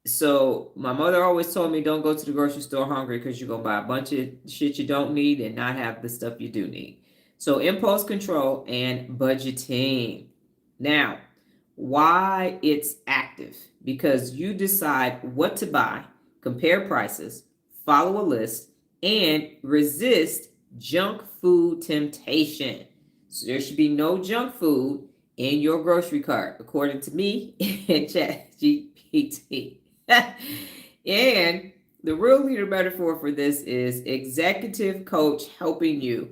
So my mother always told me don't go to the grocery store hungry because you're going to buy a bunch of shit you don't need and not have the stuff you do need. So impulse control and budgeting. Now, why it's active? Because you decide what to buy, compare prices, follow a list, and resist junk food temptation. So there should be no junk food in your grocery cart, according to me and ChatGPT. And the real leader metaphor for this is executive coach helping you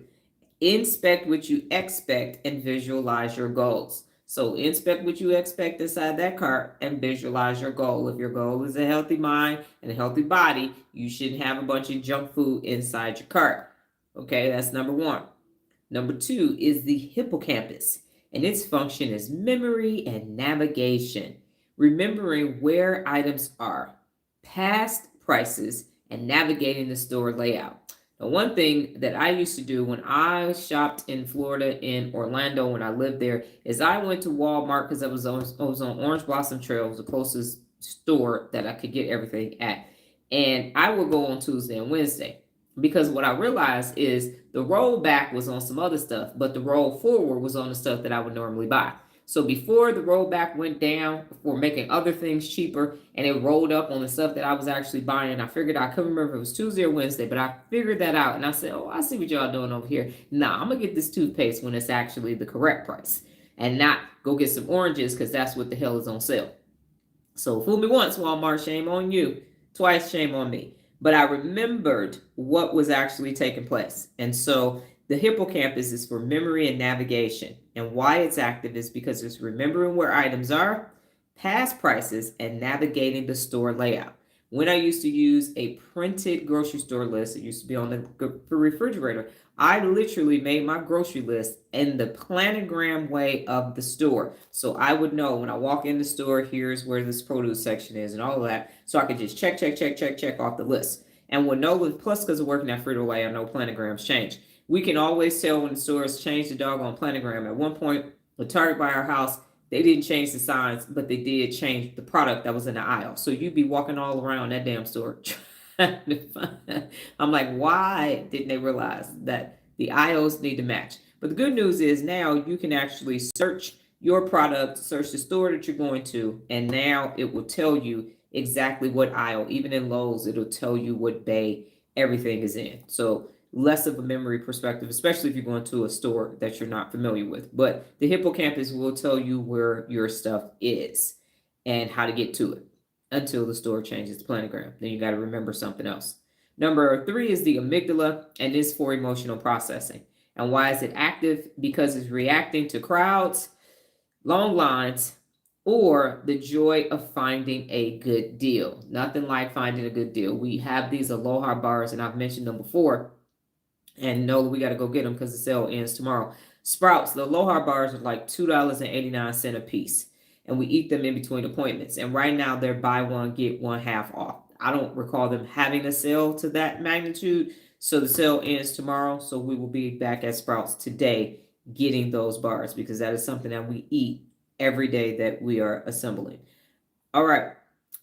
inspect what you expect and visualize your goals. So inspect what you expect inside that cart and visualize your goal. If your goal is a healthy mind and a healthy body, you shouldn't have a bunch of junk food inside your cart. Okay, that's number 1. Number 2 is the hippocampus, and its function is memory and navigation, remembering where items are, past prices, and navigating the store layout. Now, one thing that I used to do when I shopped in Florida, in Orlando, when I lived there, is I went to Walmart because I was on Orange Blossom Trail, was the closest store that I could get everything at. And I would go on Tuesday and Wednesday because what I realized is the rollback was on some other stuff, but the roll forward was on the stuff that I would normally buy. So before the rollback went down for making other things cheaper and it rolled up on the stuff that I was actually buying, I figured, I couldn't remember if it was Tuesday or Wednesday, but I figured that out. And I said, oh, I see what y'all doing over here. Nah, I'm going to get this toothpaste when it's actually the correct price and not go get some oranges because that's what the hell is on sale. So fool me once, Walmart, shame on you. Twice, shame on me. But I remembered what was actually taking place. And so the hippocampus is for memory and navigation. And why it's active is because it's remembering where items are, past prices, and navigating the store layout. When I used to use a printed grocery store list, it used to be on the refrigerator, I literally made my grocery list in the planogram way of the store. So I would know when I walk in the store, here's where this produce section is and all of that. So I could just check off the list. And with Nola, plus because of working at Frito-Lay, I know planograms change. We can always tell when the stores change the doggone planogram. At one point, the Target by our house, they didn't change the signs, but they did change the product that was in the aisle. So you'd be walking all around that damn store trying to find. I'm like, why didn't they realize that the aisles need to match? But the good news is now you can actually search your product, search the store that you're going to, and now it will tell you exactly what aisle. Even in Lowe's, it'll tell you what bay everything is in. So less of a memory perspective, especially if you're going to a store that you're not familiar with. But the hippocampus will tell you where your stuff is and how to get to it until the store changes the planogram. Then you got to remember something else. Number 3 is the amygdala, and is for emotional processing. And why is it active? Because it's reacting to crowds, long lines, or the joy of finding a good deal. Nothing like finding a good deal. We have these Aloha bars, and I've mentioned them before. And no, we got to go get them because the sale ends tomorrow. Sprouts, the Aloha bars are like $2.89 a piece. And we eat them in between appointments. And right now they're buy one, get one half off. I don't recall them having a sale to that magnitude. So the sale ends tomorrow. So we will be back at Sprouts today getting those bars because that is something that we eat every day that we are assembling. All right.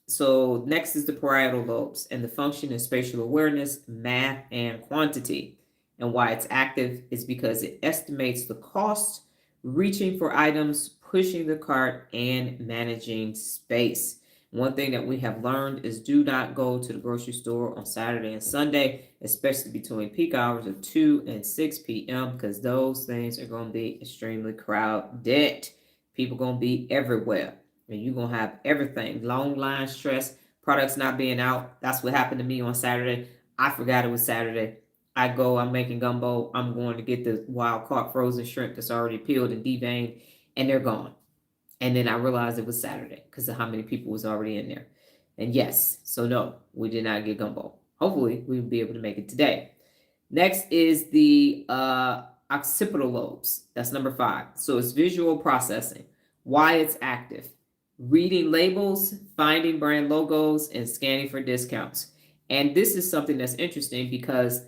So next is the parietal lobes, and the function is spatial awareness, math, and quantity. And why it's active is because it estimates the cost, reaching for items, pushing the cart, and managing space. One thing that we have learned is do not go to the grocery store on Saturday and Sunday, especially between peak hours of 2 and 6 p.m., because those things are going to be extremely crowded. People going to be everywhere, and you're going to have everything. Long line stress, products not being out. That's what happened to me on Saturday. I forgot it was Saturday. I'm making gumbo. I'm going to get the wild caught frozen shrimp that's already peeled and deveined, and they're gone. And then I realized it was Saturday because of how many people was already in there. And yes, so no, we did not get gumbo. Hopefully, we will be able to make it today. Next is the occipital lobes. That's number 5. So it's visual processing. Why it's active. Reading labels, finding brand logos, and scanning for discounts. And this is something that's interesting because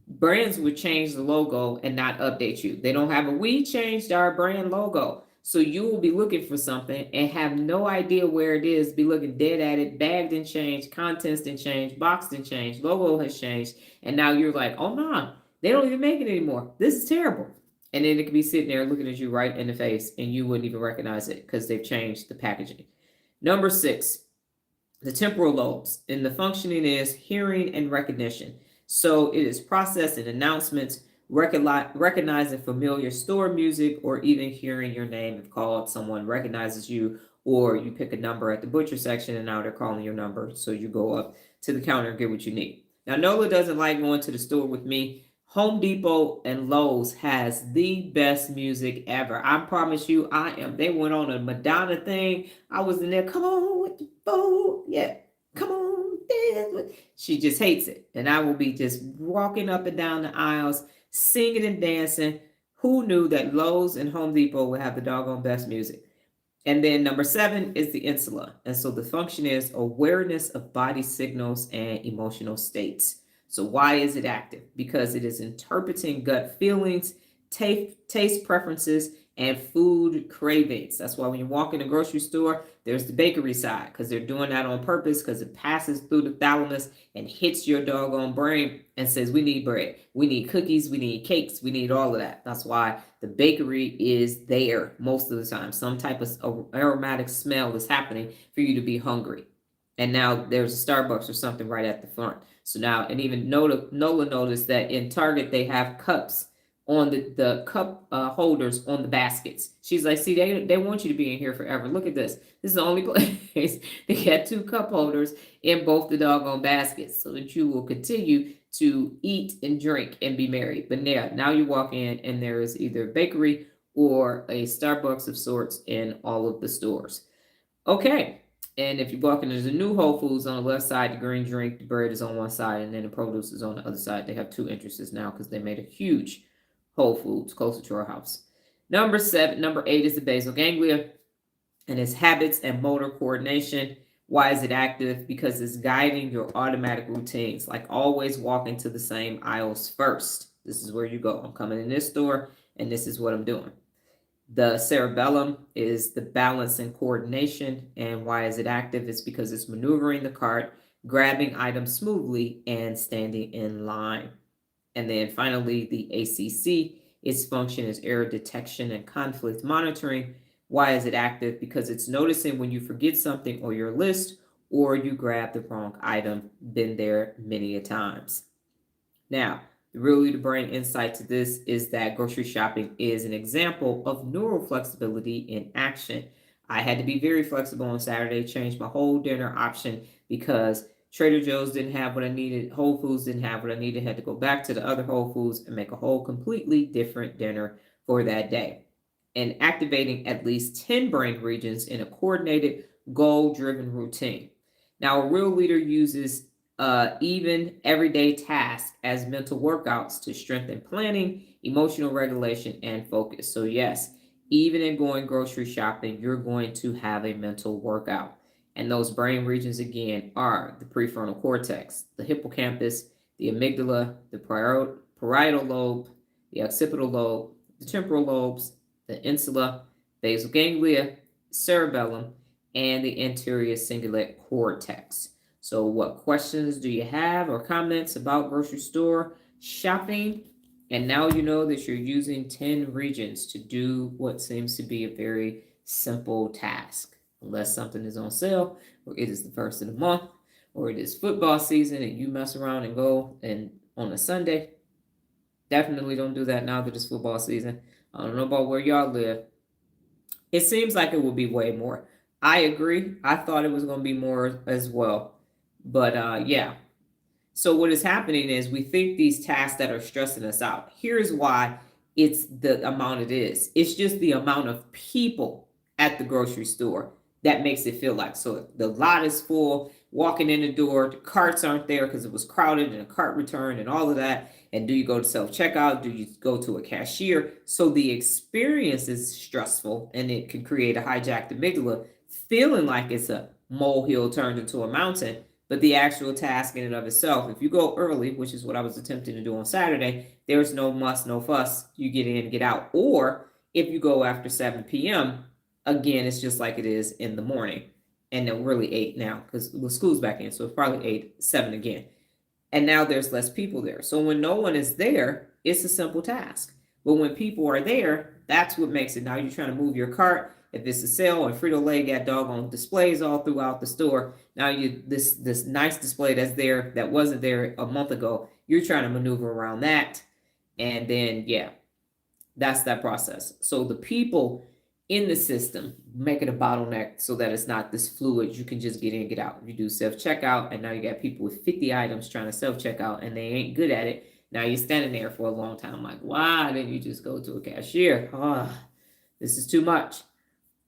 brands would change the logo and not update you. They don't have we changed our brand logo. So you will be looking for something and have no idea where it is, be looking dead at it, bagged and changed, contents and changed, boxed and changed, logo has changed. And now you're like, oh no, they don't even make it anymore. This is terrible. And then it could be sitting there looking at you right in the face and you wouldn't even recognize it because they've changed the packaging. Number 6, the temporal lobes. And the functioning is hearing and recognition. So it is processing announcements, recognizing familiar store music, or even hearing your name if called. Someone recognizes you, or you pick a number at the butcher section and now they're calling your number. So you go up to the counter and get what you need. Now, Nola doesn't like going to the store with me. Home Depot and Lowe's has the best music ever. I promise you, They went on a Madonna thing. I was in there, come on with the phone. Yeah, come on, dance. She just hates it. And I will be just walking up and down the aisles, singing and dancing. Who knew that Lowe's and Home Depot would have the doggone best music? And then number 7 is the insula. And so the function is awareness of body signals and emotional states. So why is it active? Because it is interpreting gut feelings, taste preferences, and food cravings. That's why when you walk in the grocery store, there's the bakery side, because they're doing that on purpose, because it passes through the thalamus and hits your doggone brain and says, we need bread, we need cookies, we need cakes, we need all of that. That's why the bakery is there most of the time. Some type of aromatic smell is happening for you to be hungry. And now there's a Starbucks or something right at the front. So now, and even Nola noticed that in Target, they have cups on the cup holders on the baskets. She's like, see, they want you to be in here forever. Look at this. This is the only place they got 2 cup holders in both the doggone baskets so that you will continue to eat and drink and be merry. But yeah, now you walk in and there is either a bakery or a Starbucks of sorts in all of the stores. Okay. And if you walk in, there's a new Whole Foods on the left side, the green drink, the bread is on one side, and then the produce is on the other side. They have 2 entrances now because they made a huge Whole Foods closer to our house. Number 8 is the basal ganglia, and it's habits and motor coordination. Why is it active? Because it's guiding your automatic routines, like always walking to the same aisles first. This is where you go. I'm coming in this store, and this is what I'm doing. The cerebellum is the balance and coordination. And why is it active? It's because it's maneuvering the cart, grabbing items smoothly, and standing in line. And then finally, the ACC, its function is error detection and conflict monitoring. Why is it active? Because it's noticing when you forget something on your list or you grab the wrong item. Been there many a times. Now, The real leader brain insight to this is that grocery shopping is an example of neural flexibility in action. I had to be very flexible on Saturday, changed my whole dinner option because Trader Joe's didn't have what I needed, Whole Foods didn't have what I needed, had to go back to the other Whole Foods and make a whole completely different dinner for that day. And activating at least 10 brain regions in a coordinated, goal-driven routine. Now, a real leader uses even everyday tasks as mental workouts to strengthen planning, emotional regulation, and focus. So yes, even in going grocery shopping, you're going to have a mental workout. And those brain regions again are the prefrontal cortex, the hippocampus, the amygdala, the parietal lobe, the occipital lobe, the temporal lobes, the insula, basal ganglia, cerebellum, and the anterior cingulate cortex. So what questions do you have or comments about grocery store shopping? And now you know that you're using 10 regions to do what seems to be a very simple task. Unless something is on sale, or it is the first of the month, or it is football season and you mess around and go and on a Sunday. Definitely don't do that now that it's football season. I don't know about where y'all live. It seems like it will be way more. I agree. I thought it was going to be more as well. But yeah. So what is happening is we think these tasks that are stressing us out. Here's why it's the amount it is. It's just the amount of people at the grocery store that makes it feel like. So the lot is full, walking in the door, the carts aren't there because it was crowded and a cart returned and all of that. And do you go to self-checkout? Do you go to a cashier? So the experience is stressful and it can create a hijacked amygdala, feeling like it's a molehill turned into a mountain. But the actual task in and of itself, if you go early, which is what I was attempting to do on Saturday, there's no muss, no fuss. You get in, get out. Or if you go after 7 p.m., again, it's just like it is in the morning. And they're really 8 now because the school's back in. So it's probably 8, 7 again. And now there's less people there. So when no one is there, it's a simple task. But when people are there, that's what makes it. Now you're trying to move your cart. If it's a sale and Frito-Lay got doggone displays all throughout the store, now you this nice display that's there that wasn't there a month ago, you're trying to maneuver around that. And then, yeah, that's that process. So the people in the system make it a bottleneck so that it's not this fluid. You can just get in, get out. You do self-checkout, and now you got people with 50 items trying to self-checkout, and they ain't good at it. Now you're standing there for a long time like, why didn't you just go to a cashier? This is too much.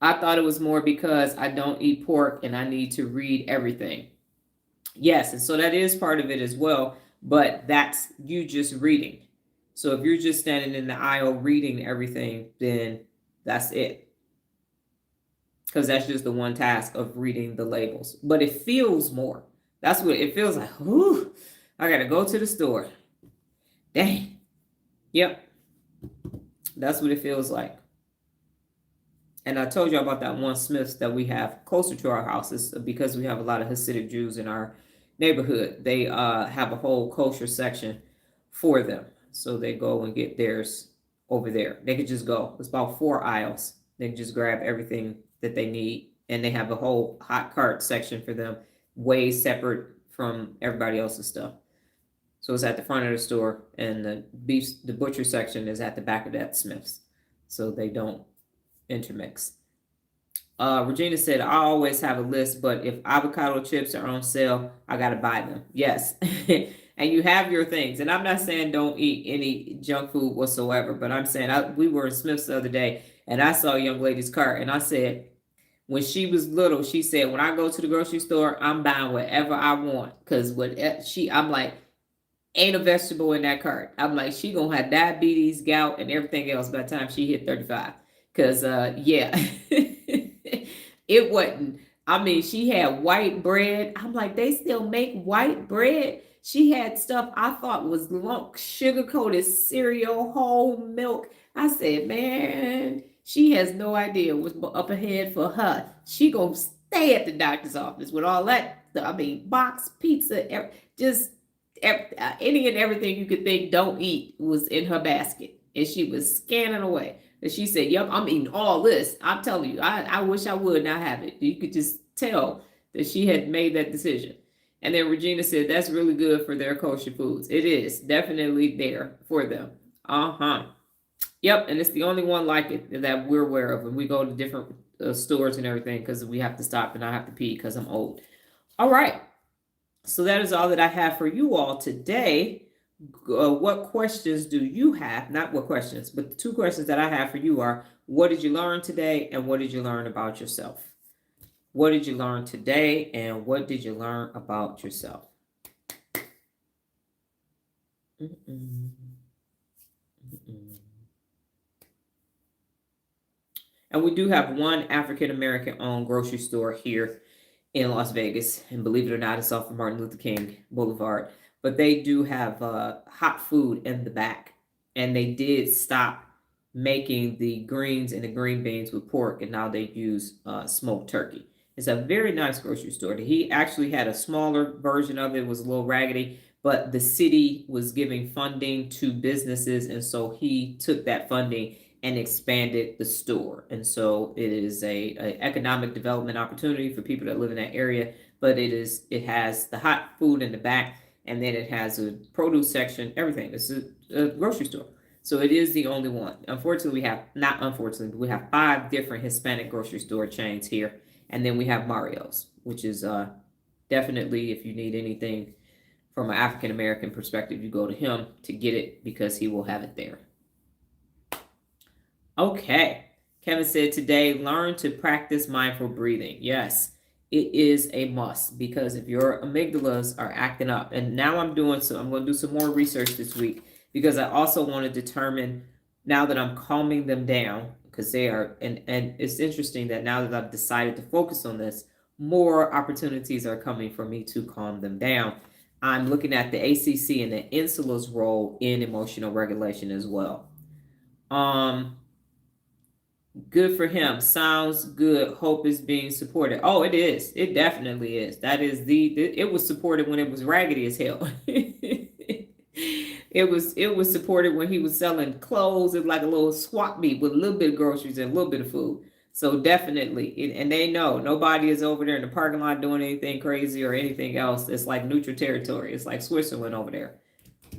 I thought it was more because I don't eat pork and I need to read everything. Yes, and so that is part of it as well, but that's you just reading. So if you're just standing in the aisle reading everything, then that's it. Because that's just the one task of reading the labels. But it feels more. That's what it feels like. Whew, I got to go to the store. Dang. Yep. That's what it feels like. And I told you about that one Smith's that we have closer to our houses because we have a lot of Hasidic Jews in our neighborhood. They have a whole kosher section for them. So they go and get theirs over there. They could just go. It's about 4 aisles. They can just grab everything that they need. And they have a whole hot cart section for them, way separate from everybody else's stuff. So it's at the front of the store, and the butcher section is at the back of that Smith's. So they don't intermix. Regina said, I always have a list, but if avocado chips are on sale, I got to buy them. Yes. And you have your things. And I'm not saying don't eat any junk food whatsoever, but I'm saying we were in Smith's the other day, and I saw a young lady's cart, and I said, when she was little, she said, when I go to the grocery store, I'm buying whatever I want. Because I'm like, ain't a vegetable in that cart. I'm like, she going to have diabetes, gout, and everything else by the time she hit 35. Because, yeah, it wasn't. I mean, she had white bread. I'm like, they still make white bread? She had stuff I thought was sugar-coated cereal, whole milk. I said, man, she has no idea what's up ahead for her. She going to stay at the doctor's office with all that. I mean, box, pizza, just any and everything you could think don't eat was in her basket. And she was scanning away. And she said, yep, I'm eating all this. I'm telling you, I wish I would not have it. You could just tell that she had made that decision. And then Regina said, that's really good for their kosher foods. It is definitely there for them. Yep, and it's the only one like it that we're aware of. And we go to different stores and everything because we have to stop and I have to pee because I'm old. All right. So that is all that I have for you all today. What questions do you have? Not what questions, but the two questions that I have for you are, what did you learn today and what did you learn about yourself? What did you learn today and what did you learn about yourself? And we do have one African-American owned grocery store here in Las Vegas. And believe it or not, it's off of Martin Luther King Boulevard. But they do have hot food in the back. And they did stop making the greens and the green beans with pork. And now they use smoked turkey. It's a very nice grocery store. He actually had a smaller version of it. It was a little raggedy. But the city was giving funding to businesses. And so he took that funding and expanded the store. And so it is a economic development opportunity for people that live in that area. But it has the hot food in the back, and then it has a produce section, everything. It's a grocery store. So it is the only one. Unfortunately, we have 5 different Hispanic grocery store chains here. And then we have Mario's, which is definitely, if you need anything from an African-American perspective, you go to him to get it because he will have it there. Okay. Kevin said today, learn to practice mindful breathing. Yes, it is a must because if your amygdalas are acting up, and now I'm going to do some more research this week because I also want to determine now that I'm calming them down because they are, and it's interesting that now that I've decided to focus on this, more opportunities are coming for me to calm them down. I'm looking at the ACC and the Insula's role in emotional regulation as well. Good for him. Sounds good. Hope is being supported. Oh, it is. It definitely is. That is it was supported when it was raggedy as hell. It was supported when he was selling clothes. It was like a little swap meet with a little bit of groceries and a little bit of food. So definitely, and they know nobody is over there in the parking lot doing anything crazy or anything else. It's like neutral territory. It's like Switzerland over there.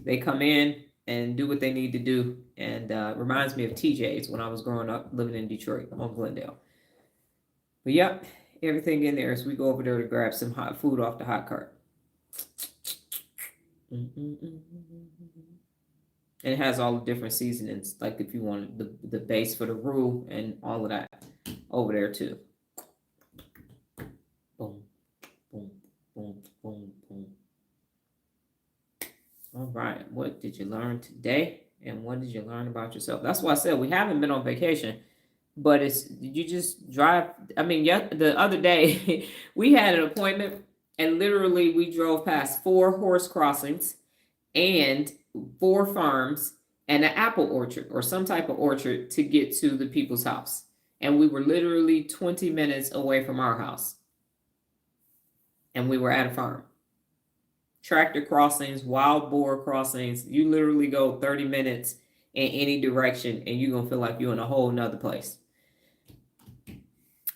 They come in and do what they need to do. And reminds me of TJ's when I was growing up living in Detroit on Glendale. But yep, everything in there as we go over there to grab some hot food off the hot cart. And it has all the different seasonings, like if you wanted the base for the roux and all of that over there too. Boom, boom, boom, boom, boom. All right, what did you learn today? And what did you learn about yourself? That's why I said we haven't been on vacation, but you just drive. I mean, the other day we had an appointment and literally we drove past 4 horse crossings and 4 farms and an apple orchard or some type of orchard to get to the people's house. And we were literally 20 minutes away from our house. And we were at a farm. Tractor crossings, wild boar crossings. You literally go 30 minutes in any direction and you're going to feel like you're in a whole nother place.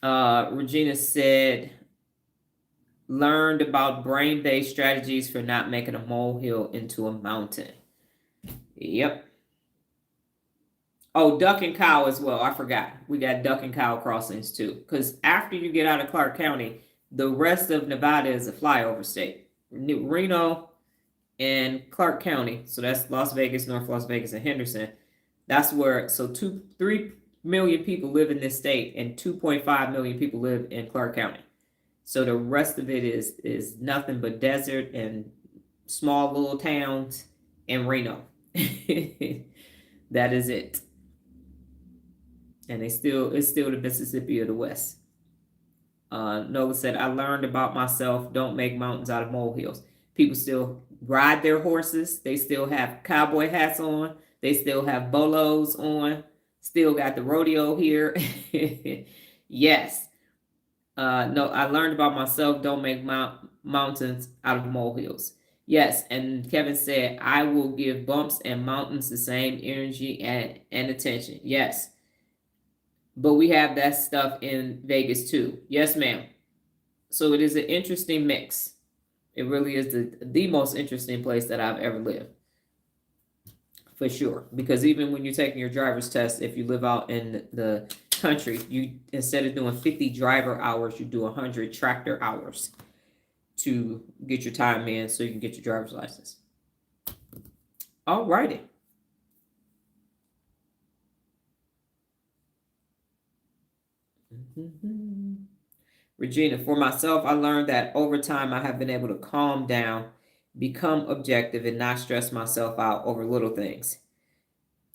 Regina said, learned about brain-based strategies for not making a molehill into a mountain. Yep. Oh, duck and cow as well. I forgot. We got duck and cow crossings too. Because after you get out of Clark County, the rest of Nevada is a flyover state. Reno and Clark County, so that's Las Vegas, North Las Vegas, and Henderson. That's where 3 million people live in this state, and 2.5 million people live in Clark County. So the rest of it is nothing but desert and small little towns and Reno. That is it. And it's still the Mississippi of the West. Nola said, I learned about myself. Don't make mountains out of molehills. People still ride their horses. They still have cowboy hats on. They still have bolos on. Still got the rodeo here. Yes. No, I learned about myself. Don't make mountains out of molehills. Yes. And Kevin said, I will give bumps and mountains the same energy and attention. Yes. But we have that stuff in Vegas too. Yes, ma'am. So it is an interesting mix. It really is the most interesting place that I've ever lived. For sure. Because even when you're taking your driver's test, if you live out in the country, you, instead of doing 50 driver hours, you do 100 tractor hours to get your time in so you can get your driver's license. All righty. Regina, for myself, I learned that over time I have been able to calm down, become objective, and not stress myself out over little things.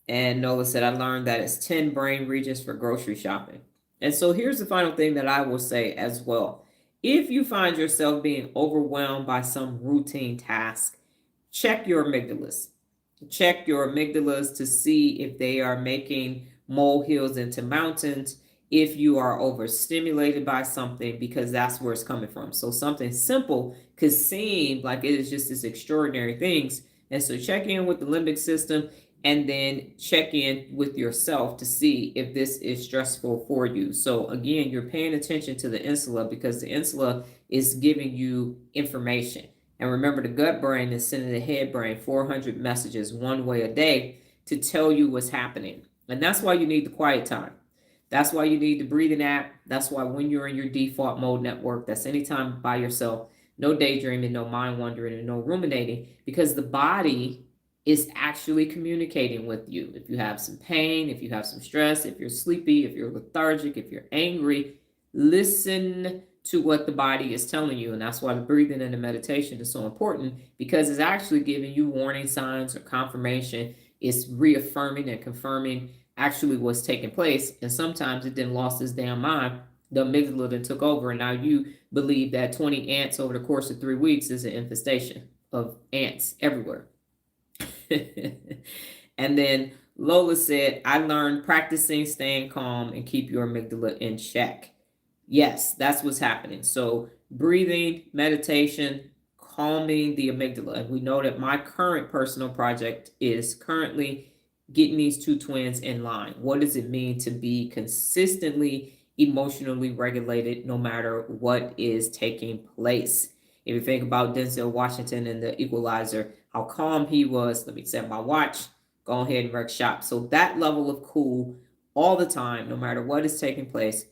And Nola said, I learned that it's 10 brain regions for grocery shopping. And so here's the final thing that I will say as well. If you find yourself being overwhelmed by some routine task, check your amygdalas. Check your amygdalas to see if they are making molehills into mountains, if you are overstimulated by something, because that's where it's coming from. So something simple could seem like it is just this extraordinary things. And so check in with the limbic system and then check in with yourself to see if this is stressful for you. So again, you're paying attention to the insula because the insula is giving you information. And remember, the gut brain is sending the head brain 400 messages one way a day to tell you what's happening. And that's why you need the quiet time. That's why you need the breathing app. That's why when you're in your default mode network, that's anytime by yourself, no daydreaming, no mind wandering, and no ruminating, because the body is actually communicating with you. If you have some pain, if you have some stress, if you're sleepy, if you're lethargic, if you're angry, listen to what the body is telling you. And that's why the breathing and the meditation is so important, because it's actually giving you warning signs or confirmation. It's reaffirming and confirming actually what's taking place. And sometimes it then lost its damn mind. The amygdala then took over, and now you believe that 20 ants over the course of 3 weeks is an infestation of ants everywhere. And then Lola said, I learned practicing staying calm and keep your amygdala in check. Yes, that's what's happening. So breathing, meditation, calming the amygdala. And we know that my current personal project is currently getting these two twins in line. What does it mean to be consistently emotionally regulated no matter what is taking place? If you think about Denzel Washington and The Equalizer, how calm he was. Let me set my watch, go ahead and wreck shop. So that level of cool all the time, no matter what is taking place,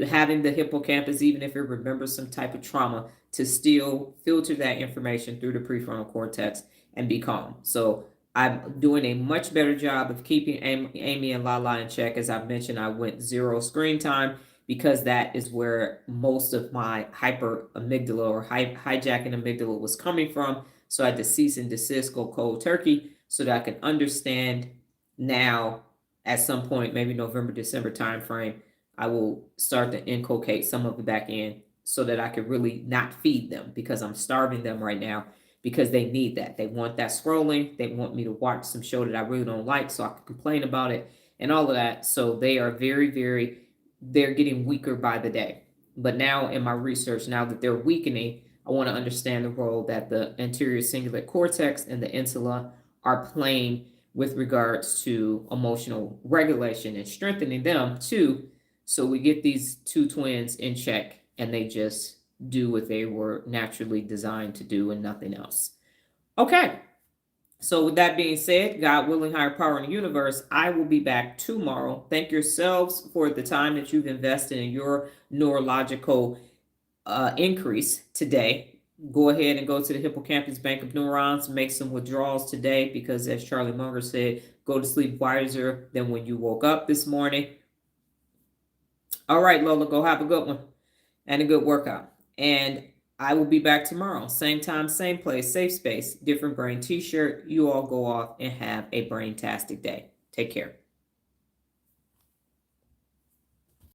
having the hippocampus, even if it remembers some type of trauma, to still filter that information through the prefrontal cortex and be calm. So I'm doing a much better job of keeping Amy and Lala in check. As I mentioned, I went 0 screen time because that is where most of my hyper amygdala or hijacking amygdala was coming from. So I had to cease and desist, go cold turkey, so that I can understand now at some point, maybe November, December timeframe, I will start to inculcate some of it back in so that I can really not feed them, because I'm starving them right now, because they need that. They want that scrolling. They want me to watch some show that I really don't like so I can complain about it and all of that. So they are they're getting weaker by the day. But now in my research, now that they're weakening, I want to understand the role that the anterior cingulate cortex and the insula are playing with regards to emotional regulation and strengthening them too. So we get these two twins in check and they just do what they were naturally designed to do and nothing else. Okay. So with that being said, God willing, higher power in the universe, I will be back tomorrow. Thank yourselves for the time that you've invested in your neurological increase today. Go ahead and go to the Hippocampus Bank of Neurons, make some withdrawals today, because as Charlie Munger said, go to sleep wiser than when you woke up this morning. All right, Lola, go have a good one and a good workout. And I will be back tomorrow. Same time, same place, safe space, different brain t-shirt. You all go off and have a brain-tastic day. Take care.